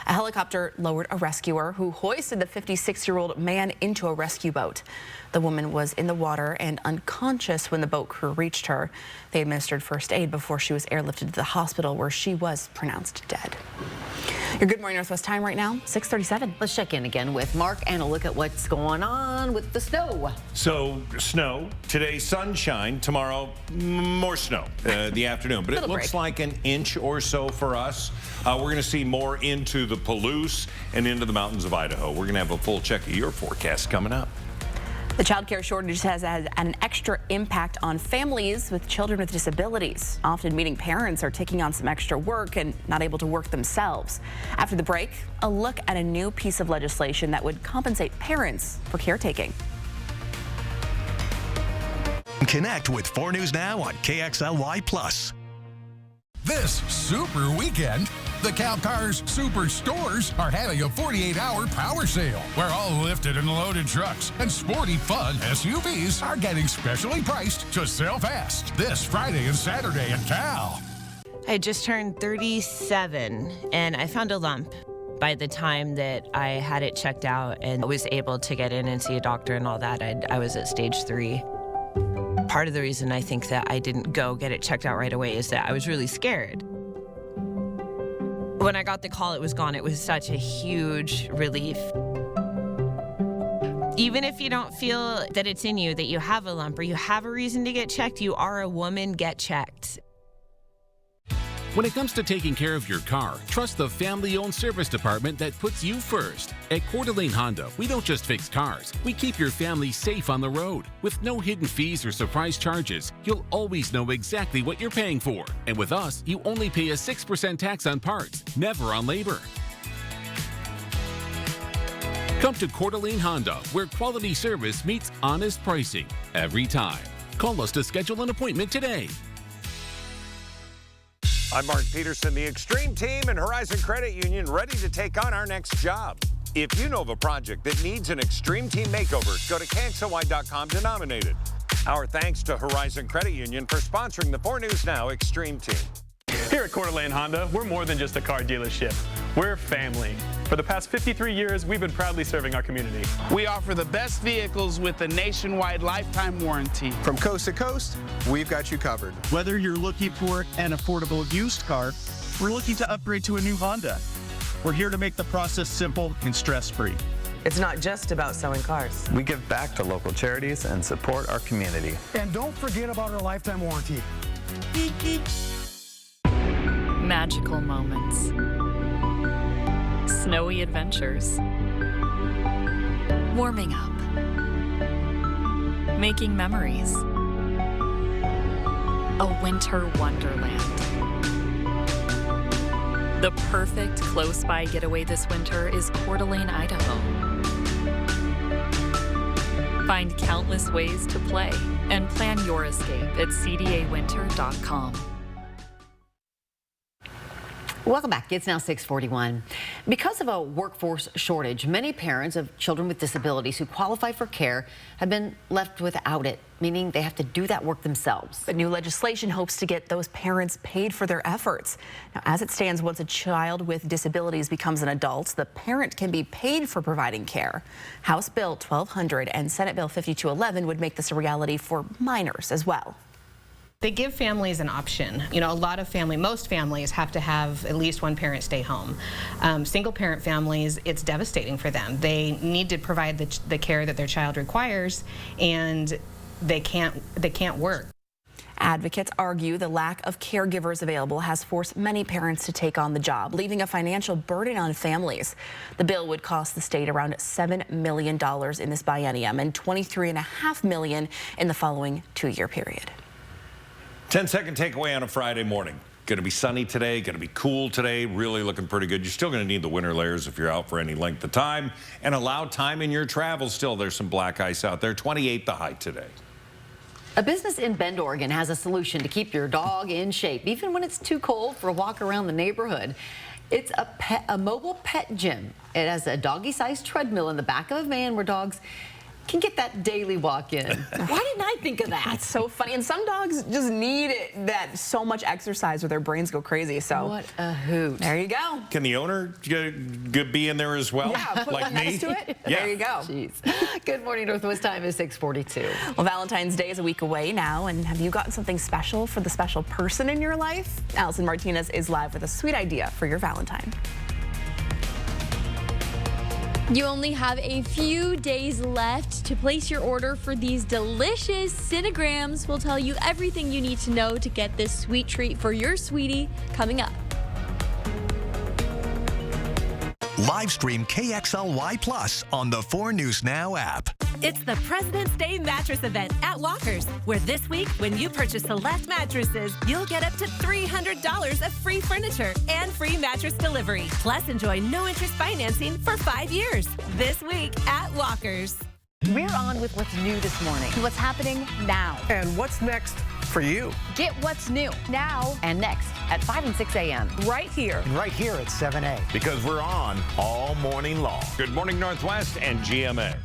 A helicopter lowered a rescuer who hoisted the 56-year-old man into a rescue boat. The woman was in the water and unconscious when the boat crew reached her. They administered first aid before she was airlifted to the hospital, where she was pronounced dead. Your Good Morning Northwest time right now, 6:37. Let's check in again with Mark and a look at what's going on with the snow. So, snow. Today, sunshine. Tomorrow, more snow the afternoon. But it looks like an inch or so for us. We're going to see more into the Palouse and into the mountains of Idaho. We're going to have a full check of your forecast coming up. The child care shortage has had an extra impact on families with children with disabilities. Often meeting parents are taking on some extra work and not able to work themselves. After the break, a look at a new piece of legislation that would compensate parents for caretaking. Connect with 4 News Now on KXLY+. This super weekend, the CalCars Superstores are having a 48-hour power sale where all lifted and loaded trucks and sporty fun SUVs are getting specially priced to sell fast this Friday and Saturday at Cal. I just turned 37 and I found a lump. By the time that I had it checked out and was able to get in and see a doctor and all that, I was at stage 3. Part of the reason I think that I didn't go get it checked out right away is that I was really scared. When I got the call, it was gone. It was such a huge relief. Even if you don't feel that it's in you, that you have a lump or you have a reason to get checked, you are a woman, get checked. When it comes to taking care of your car, trust the family-owned service department that puts you first. At Coeur d'Alene Honda, we don't just fix cars, we keep your family safe on the road. With no hidden fees or surprise charges, you'll always know exactly what you're paying for. And with us, you only pay a 6% tax on parts, never on labor. Come to Coeur d'Alene Honda, where quality service meets honest pricing every time. Call us to schedule an appointment today. I'm Mark Peterson, the Extreme Team and Horizon Credit Union, ready to take on our next job. If you know of a project that needs an Extreme Team makeover, go to KXLY.com to nominate it. Our thanks to Horizon Credit Union for sponsoring the 4 News Now Extreme Team. Here at Coeur d'Alene Honda, we're more than just a car dealership. We're family. For the past 53 years, we've been proudly serving our community. We offer the best vehicles with a nationwide lifetime warranty. From coast to coast, we've got you covered. Whether you're looking for an affordable used car, we're looking to upgrade to a new Honda. We're here to make the process simple and stress-free. It's not just about selling cars. We give back to local charities and support our community. And don't forget about our lifetime warranty. Magical moments. Snowy adventures. Warming up. Making memories. A winter wonderland. The perfect close-by getaway this winter is Coeur d'Alene, Idaho. Find countless ways to play and plan your escape at cdawinter.com. Welcome back. It's now 6:41. Because of a workforce shortage, many parents of children with disabilities who qualify for care have been left without it, meaning they have to do that work themselves. But new legislation hopes to get those parents paid for their efforts. Now, as it stands, once a child with disabilities becomes an adult, the parent can be paid for providing care. House Bill 1200 and Senate Bill 5211 would make this a reality for minors as well. They give families an option. You know, most families have to have at least one parent stay home. Single parent families, it's devastating for them. They need to provide the care that their child requires, and they can't work. Advocates argue the lack of caregivers available has forced many parents to take on the job, leaving a financial burden on families. The bill would cost the state around $7 million in this biennium and $23.5 million in the following 2-year period. 10-second takeaway on a Friday morning. Going to be sunny today, going to be cool today, really looking pretty good. You're still going to need the winter layers if you're out for any length of time, and allow time in your travel still. There's some black ice out there. 28 the high today. A business in Bend, Oregon has a solution to keep your dog in shape, even when it's too cold for a walk around the neighborhood. It's a mobile pet gym. It has a doggy-sized treadmill in the back of a van where dogs can get that daily walk in. Why didn't I think of that? It's so funny. And some dogs just need that so much exercise or their brains go crazy. So what a hoot. There you go. Can the owner be in there as well? Yeah, put like that me? next to it. Yeah. There you go. Jeez. Good morning, Northwest time is 6:42. Well, Valentine's Day is a week away now, and have you gotten something special for the special person in your life? Allison Martinez is live with a sweet idea for your Valentine. You only have a few days left to place your order for these delicious Cinegrams. We'll tell you everything you need to know to get this sweet treat for your sweetie coming up. Live stream KXLY Plus on the 4 News Now app. It's the President's Day mattress event at Walker's, where this week, when you purchase select mattresses, you'll get up to $300 of free furniture and free mattress delivery. Plus, enjoy no-interest financing for 5 years. This week at Walker's. We're on with what's new this morning. What's happening now? And what's next for you? Get what's new now. And next at 5 and 6 a.m. Right here. And right here at 7A. Because we're on all morning long. Good morning, Northwest and GMA.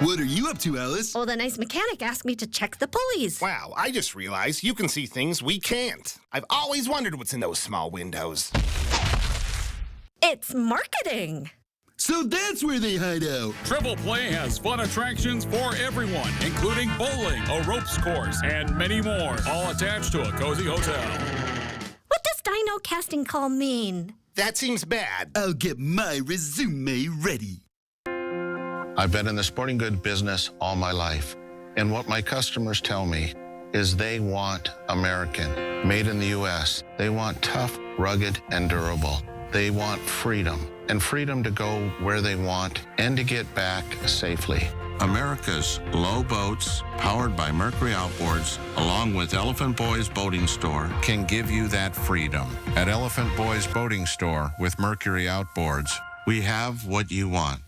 What are you up to, Alice? Well, the nice mechanic asked me to check the pulleys. Wow, I just realized you can see things we can't. I've always wondered what's in those small windows. It's marketing. So that's where they hide out. Triple Play has fun attractions for everyone, including bowling, a ropes course, and many more, all attached to a cozy hotel. What does dino casting call mean? That seems bad. I'll get my resume ready. I've been in the sporting goods business all my life, and what my customers tell me is they want American, made in the U.S. They want tough, rugged, and durable. They want freedom, and freedom to go where they want and to get back safely. America's low boats, powered by Mercury Outboards, along with Elephant Boys Boating Store, can give you that freedom. At Elephant Boys Boating Store with Mercury Outboards, we have what you want.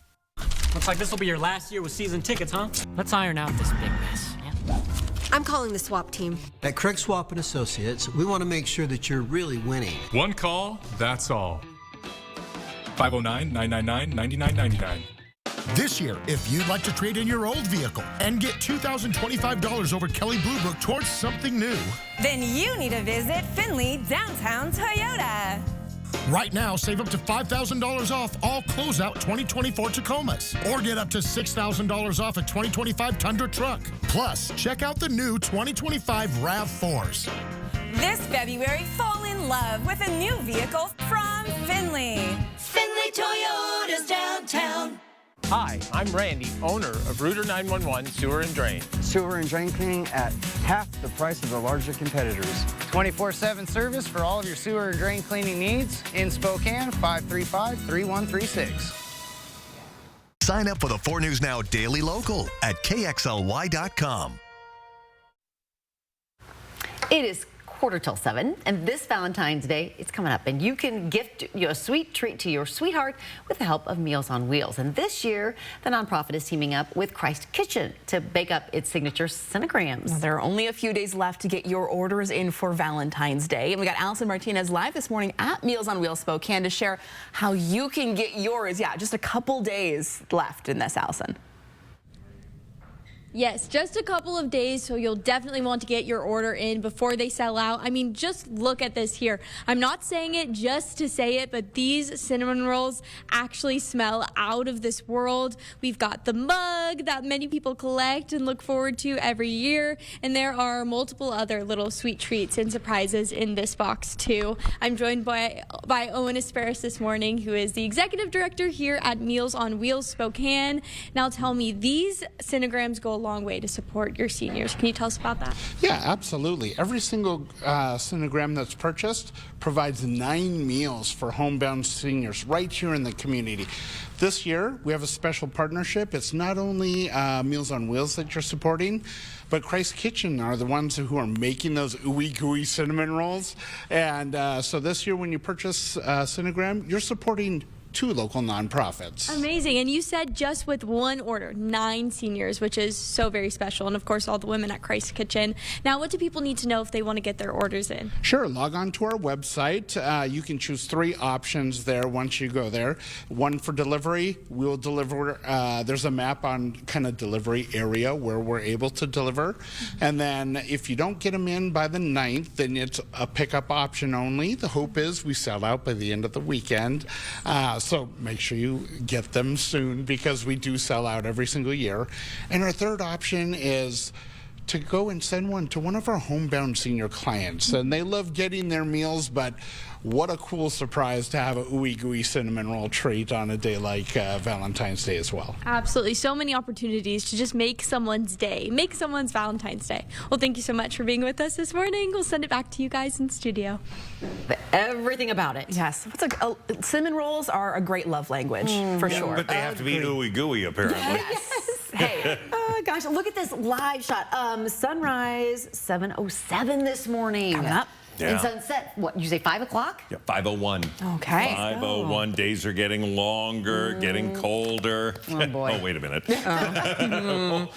Looks like this will be your last year with season tickets, huh? Let's iron out this big mess. Yeah. I'm calling the swap team. At Craig Swap & Associates, we want to make sure that you're really winning. One call, that's all. 509-999-9999. This year, if you'd like to trade in your old vehicle and get $2,025 over Kelley Blue Book towards something new, then you need to visit Findlay Downtown Toyota. Right now, save up to $5,000 off all closeout 2024 Tacomas, or get up to $6,000 off a 2025 Tundra truck. Plus, check out the new 2025 RAV4s. This February, fall in love with a new vehicle from Findlay. Findlay Toyota's downtown. Hi, I'm Randy, owner of Rooter 911 Sewer and Drain. Sewer and drain cleaning at half the price of the larger competitors. 24/7 service for all of your sewer and drain cleaning needs in Spokane, 535-3136. Sign up for the 4 News Now Daily Local at KXLY.com. It is 6:45, and this Valentine's Day is coming up, and you can gift a sweet treat to your sweetheart with the help of Meals on Wheels. And this year, the nonprofit is teaming up with Christ Kitchen to bake up its signature Cinnagrams. Now, there are only a few days left to get your orders in for Valentine's Day, and we got Allison Martinez live this morning at Meals on Wheels Spokane to share how you can get yours. Yeah, just a couple days left in this, Allison. Yes, just a couple of days, so you'll definitely want to get your order in before they sell out. I mean, just look at this here. I'm not saying it just to say it, but these cinnamon rolls actually smell out of this world. We've got the mug that many people collect and look forward to every year, and there are multiple other little sweet treats and surprises in this box too. I'm joined by Owen Asparis this morning, who is the executive director here at Meals on Wheels Spokane. Now tell me, these Cinnagrams go a long way to support your seniors. Can you tell us about that? Yeah, absolutely. Every single Cinnagram that's purchased provides 9 meals for homebound seniors right here in the community. This year, we have a special partnership. It's not only Meals on Wheels that you're supporting, but Christ Kitchen are the ones who are making those ooey gooey cinnamon rolls. And so this year, when you purchase Cinnagram, you're supporting 2 local nonprofits. Amazing. And you said just with one order, 9 seniors, which is so very special. And of course, all the women at Christ Kitchen. Now, what do people need to know if they want to get their orders in? Sure. Log on to our website. You can choose 3 options there once you go there. One for delivery. We'll deliver. There's a map on kind of delivery area where we're able to deliver. And then if you don't get them in by the 9th, then it's a pickup option only. The hope is we sell out by the end of the weekend. So make sure you get them soon, because we do sell out every single year. And our third option is to go and send one to one of our homebound senior clients. And they love getting their meals, but what a cool surprise to have a ooey gooey cinnamon roll treat on a day like Valentine's Day as well. Absolutely. So many opportunities to just make someone's day, make someone's Valentine's Day. Well, thank you so much for being with us this morning. We'll send it back to you guys in studio. Everything about it. Yes. Cinnamon rolls are a great love language, for sure. But they have to be ooey gooey, apparently. Yes. Hey, gosh, look at this live shot. Sunrise 7:07 this morning. Coming up. Yeah. And sunset, what, you say 5 o'clock? Yeah, 5:01. Okay. 5:01. Days are getting longer, getting colder. Oh, boy. Oh, wait a minute.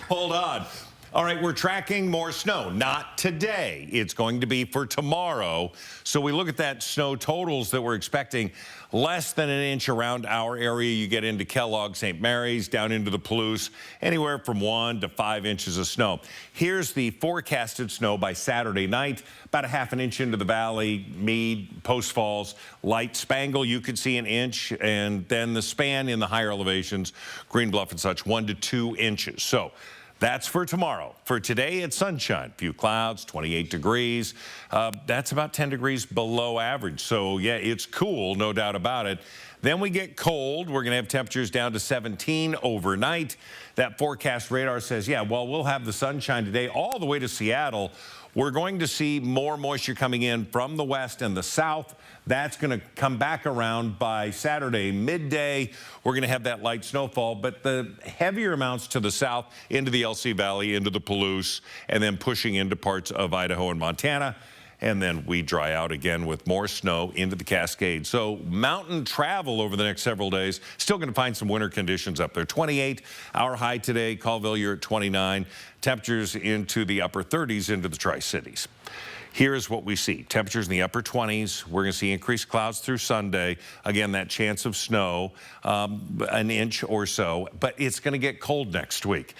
Hold on. All right, we're tracking more snow. Not today. It's going to be for tomorrow. So we look at that snow totals that we're expecting. Less than an inch around our area. You get into Kellogg, St. Mary's, down into the Palouse, anywhere from 1 to 5 inches of snow. Here's the forecasted snow by Saturday night. About a ½ an inch into the valley, Meade, Post Falls, Light Spangle, you could see an inch. And then the span in the higher elevations, Green Bluff and such, 1 to 2 inches. So that's for tomorrow. For today, it's sunshine. Few clouds, 28 degrees. That's about 10 degrees below average. So, yeah, it's cool, no doubt about it. Then we get cold. We're going to have temperatures down to 17 overnight. That forecast radar says, yeah, well, we'll have the sunshine today all the way to Seattle. We're going to see more moisture coming in from the west and the south. That's going to come back around by Saturday midday. We're going to have that light snowfall, but the heavier amounts to the south into the LC Valley, into the Palouse, and then pushing into parts of Idaho and Montana. and then we dry out again with more snow into the Cascades. So mountain travel over the next several days, still going to find some winter conditions up there. 28, our high today. Colville, you're at 29. Temperatures into the upper 30s into the Tri-Cities. Here's what we see. Temperatures in the upper 20s. We're going to see increased clouds through Sunday. Again, that chance of snow, an inch or so. But it's going to get cold next week.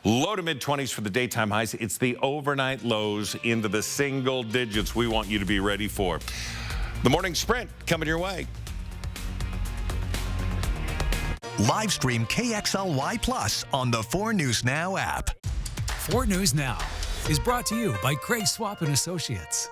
Low to mid-20s for the daytime highs. It's the overnight lows into the single digits we want you to be ready for. The morning sprint coming your way. Live stream KXLY Plus on the 4 News Now app. 4 News Now is brought to you by Craig Swap & Associates.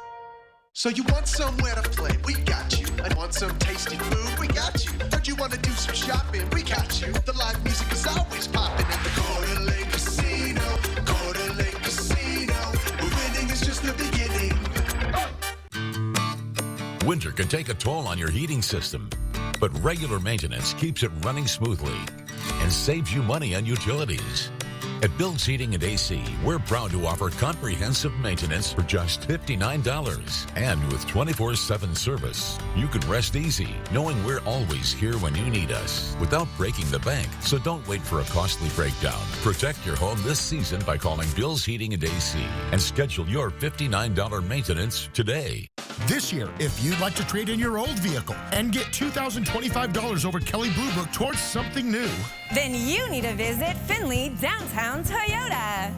So you want somewhere to play? We got you. I want some tasty food? We got you. Heard you want to do some shopping? We got you. The live music is always popping at the Coeur d'Alene Casino. Coeur d'Alene Casino. Winning is just the beginning. Winter can take a toll on your heating system, but regular maintenance keeps it running smoothly and saves you money on utilities. At Bill's Heating and AC, we're proud to offer comprehensive maintenance for just $59. And with 24/7 service, you can rest easy knowing we're always here when you need us without breaking the bank. So don't wait for a costly breakdown. Protect your home this season by calling Bill's Heating and AC and schedule your $59 maintenance today. This year, if you'd like to trade in your old vehicle and get $2,025 over Kelley Blue Book towards something new, then you need to visit Findlay Downtown Toyota.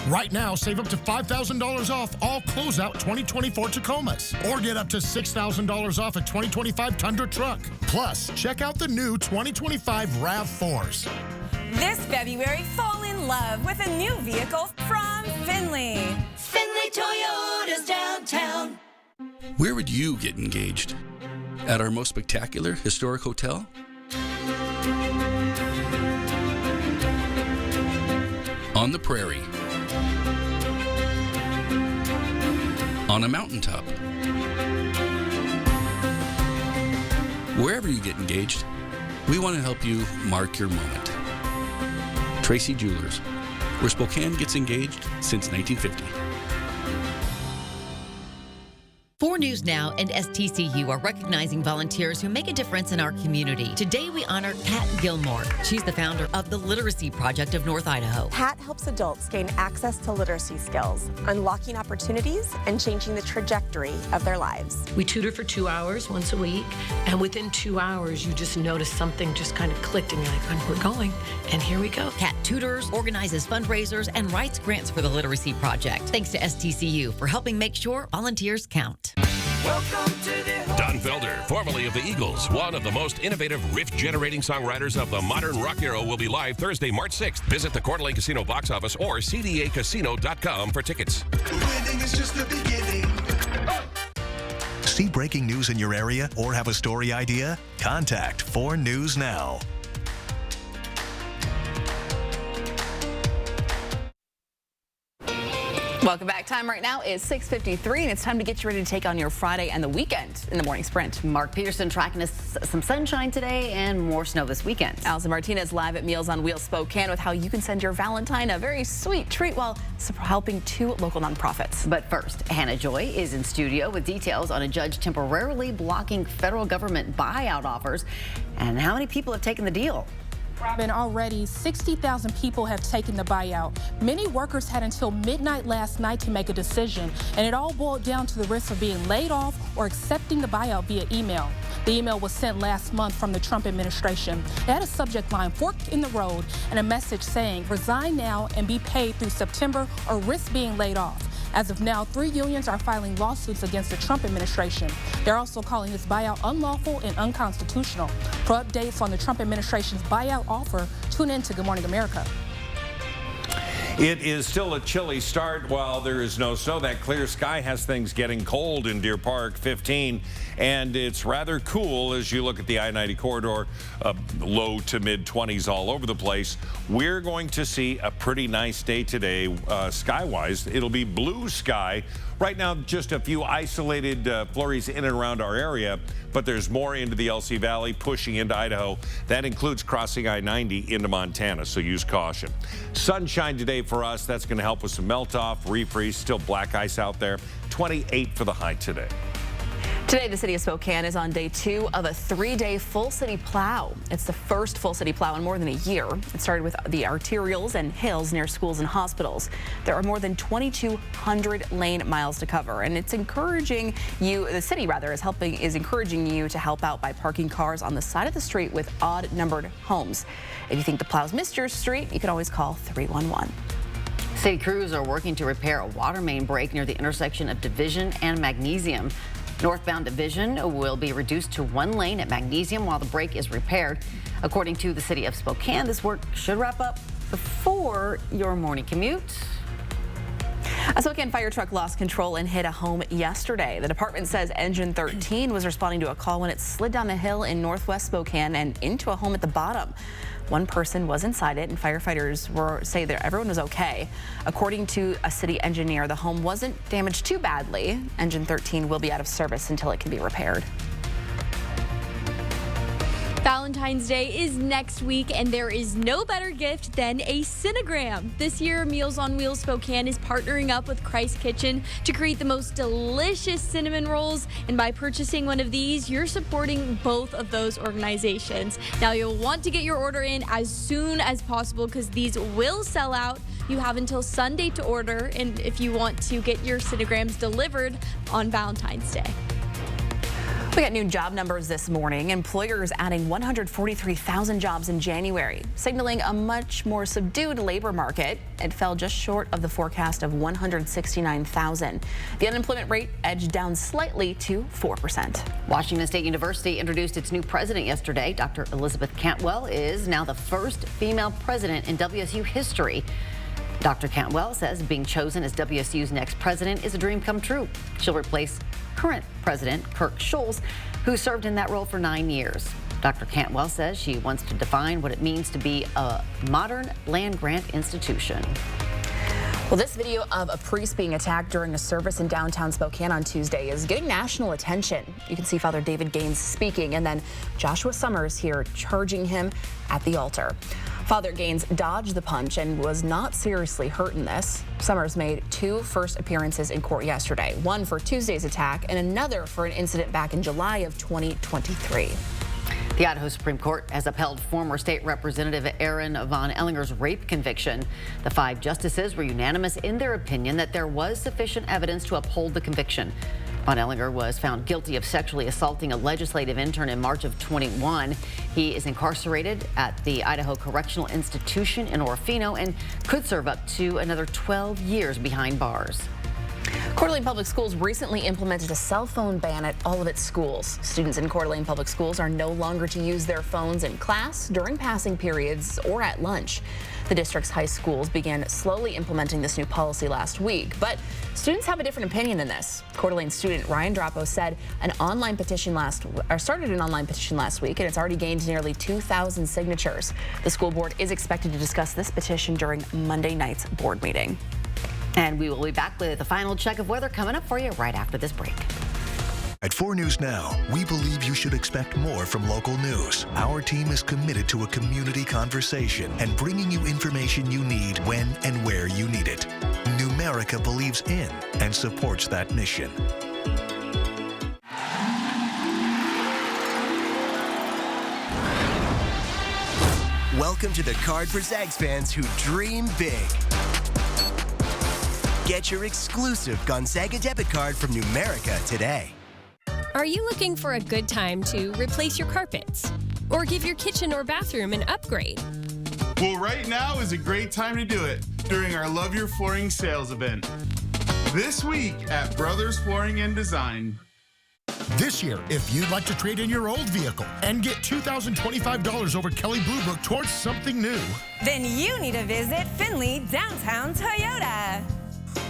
Right now, save up to $5,000 off all closeout 2024 Tacomas. Or get up to $6,000 off a 2025 Tundra truck. Plus, check out the new 2025 RAV4s. This February, fall in love with a new vehicle from Findlay. Findlay Toyota's downtown. Where would you get engaged? At our most spectacular historic hotel? On the prairie? On a mountaintop? Wherever you get engaged, we want to help you mark your moment. Tracy Jewelers, where Spokane gets engaged since 1950. 4 News Now and STCU are recognizing volunteers who make a difference in our community. Today we honor Kat Gilmore. She's the founder of the Literacy Project of North Idaho. Pat helps adults gain access to literacy skills, unlocking opportunities and changing the trajectory of their lives. We tutor for 2 hours once a week, and within 2 hours you just notice something just kind of clicked and you're like, we're going, and here we go. Kat tutors, organizes fundraisers, and writes grants for the Literacy Project. Thanks to STCU for helping make sure volunteers count. Don Felder, formerly of the Eagles, one of the most innovative riff-generating songwriters of the modern rock era, will be live Thursday, March 6th. Visit the Coeur d'Alene Casino box office or cdacasino.com for tickets. Winning is just the beginning. See breaking news in your area or have a story idea? Contact 4 News Now. Welcome back. Time right now is 6:53, and it's time to get you ready to take on your Friday and the weekend in the morning sprint. Mark Peterson tracking us some sunshine today and more snow this weekend. Allison Martinez live at Meals on Wheels Spokane with how you can send your Valentine a very sweet treat while helping 2 local nonprofits. But first, Hannah Joy is in studio with details on a judge temporarily blocking federal government buyout offers and how many people have taken the deal. Robin, already 60,000 people have taken the buyout. Many workers had until midnight last night to make a decision, and it all boiled down to the risk of being laid off or accepting the buyout via email. The email was sent last month from the Trump administration. It had a subject line, fork in the road, and a message saying, resign now and be paid through September or risk being laid off. As of now, 3 unions are filing lawsuits against the Trump administration. They're also calling this buyout unlawful and unconstitutional. For updates on the Trump administration's buyout offer, tune in to Good Morning America. It is still a chilly start while there is no snow. That clear sky has things getting cold in Deer Park, 15, and it's rather cool as you look at the I-90 corridor, low to mid-20s all over the place. We're going to see a pretty nice day today, sky-wise. It'll be blue sky. Right now, just a few isolated flurries in and around our area, but there's more into the LC Valley, pushing into Idaho. That includes crossing I-90 into Montana, so use caution. Sunshine today for us. That's going to help with some melt-off, refreeze. Still black ice out there. 28 for the high today. Today, the city of Spokane is on day 2 of a 3-day full city plow. It's the first full city plow in more than a year. It started with the arterials and hills near schools and hospitals. There are more than 2,200 lane miles to cover, and it's encouraging you, the city rather, is encouraging you to help out by parking cars on the side of the street with odd numbered homes. If you think the plow's missed your street, you can always call 311. City crews are working to repair a water main break near the intersection of Division and Magnesium. Northbound Division will be reduced to 1 lane at Magnesium while the break is repaired. According to the city of Spokane, this work should wrap up before your morning commute. A Spokane fire truck lost control and hit a home yesterday. The department says Engine 13 was responding to a call when it slid down a hill in northwest Spokane and into a home at the bottom. One person was inside it, and firefighters say that everyone was okay. According to a city engineer, the home wasn't damaged too badly. Engine 13 will be out of service until it can be repaired. Valentine's Day is next week, and there is no better gift than a Cinegram. This year, Meals on Wheels Spokane is partnering up with Christ Kitchen to create the most delicious cinnamon rolls. And by purchasing one of these, you're supporting both of those organizations. Now, you'll want to get your order in as soon as possible because these will sell out. You have until Sunday to order, and if you want to get your Cinegrams delivered on Valentine's Day. We got new job numbers this morning. Employers adding 143,000 jobs in January, signaling a much more subdued labor market. It fell just short of the forecast of 169,000. The unemployment rate edged down slightly to 4%. Washington State University introduced its new president yesterday. Dr. Elizabeth Cantwell is now the first female president in WSU history. Dr. Cantwell says being chosen as WSU's next president is a dream come true. She'll replace current president Kirk Schulz, who served in that role for 9 years. Dr. Cantwell says she wants to define what it means to be a modern land-grant institution. Well, this video of a priest being attacked during a service in downtown Spokane on Tuesday is getting national attention. You can see Father David Gaines speaking, and then Joshua Summers here charging him at the altar. Father Gaines dodged the punch and was not seriously hurt in this. Summers made 2 first appearances in court yesterday, one for Tuesday's attack and another for an incident back in July of 2023. The Idaho Supreme Court has upheld former state representative Aaron Von Ellinger's rape conviction. The 5 justices were unanimous in their opinion that there was sufficient evidence to uphold the conviction. Von Ellinger was found guilty of sexually assaulting a legislative intern in March of 21. He is incarcerated at the Idaho Correctional Institution in Orofino and could serve up to another 12 years behind bars. Coeur d'Alene Public Schools recently implemented a cell phone ban at all of its schools. Students in Coeur d'Alene Public Schools are no longer to use their phones in class, during passing periods, or at lunch. The district's high schools began slowly implementing this new policy last week, but students have a different opinion than this. Coeur d'Alene student Ryan Drapo said started an online petition last week, and it's already gained nearly 2,000 signatures. The school board is expected to discuss this petition during Monday night's board meeting. And we will be back with a final check of weather coming up for you right after this break. At 4 News Now, we believe you should expect more from local news. Our team is committed to a community conversation and bringing you information you need when and where you need it. Numerica believes in and supports that mission. Welcome to the card for Zags fans who dream big. Get your exclusive Gonzaga debit card from Numerica today. Are you looking for a good time to replace your carpets or give your kitchen or bathroom an upgrade? Well, right now is a great time to do it during our Love Your Flooring sales event. This week at Brothers Flooring and Design. This year, if you'd like to trade in your old vehicle and get $2,025 over Kelley Blue Book towards something new, then you need to visit Findlay Downtown Toyota.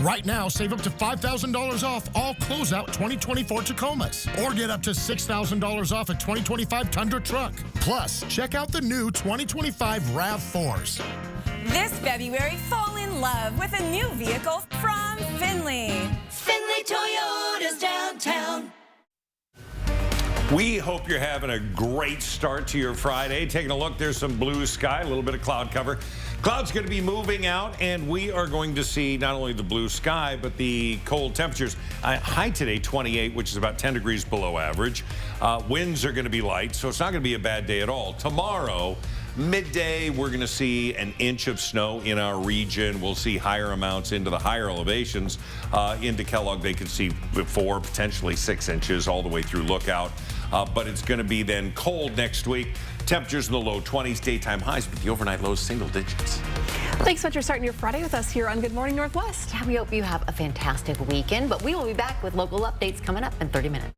Right now, save up to $5,000 off all closeout 2024 Tacomas, or get up to $6,000 off a 2025 Tundra truck. Plus, check out the new 2025 RAV4s. This February, fall in love with a new vehicle from Findlay. Findlay Toyota's downtown. We hope you're having a great start to your Friday. Taking a look, there's some blue sky, a little bit of cloud cover. Cloud's going to be moving out, and we are going to see not only the blue sky, but the cold temperatures. High today, 28, which is about 10 degrees below average. Winds are going to be light, so it's not going to be a bad day at all. Tomorrow, midday, we're going to see an inch of snow in our region. We'll see higher amounts into the higher elevations. Into Kellogg, they could see 4, potentially 6 inches all the way through Lookout. But it's going to be then cold next week. Temperatures in the low 20s, daytime highs, but the overnight lows single digits. Thanks so much for starting your Friday with us here on Good Morning Northwest. Yeah, we hope you have a fantastic weekend, but we will be back with local updates coming up in 30 minutes.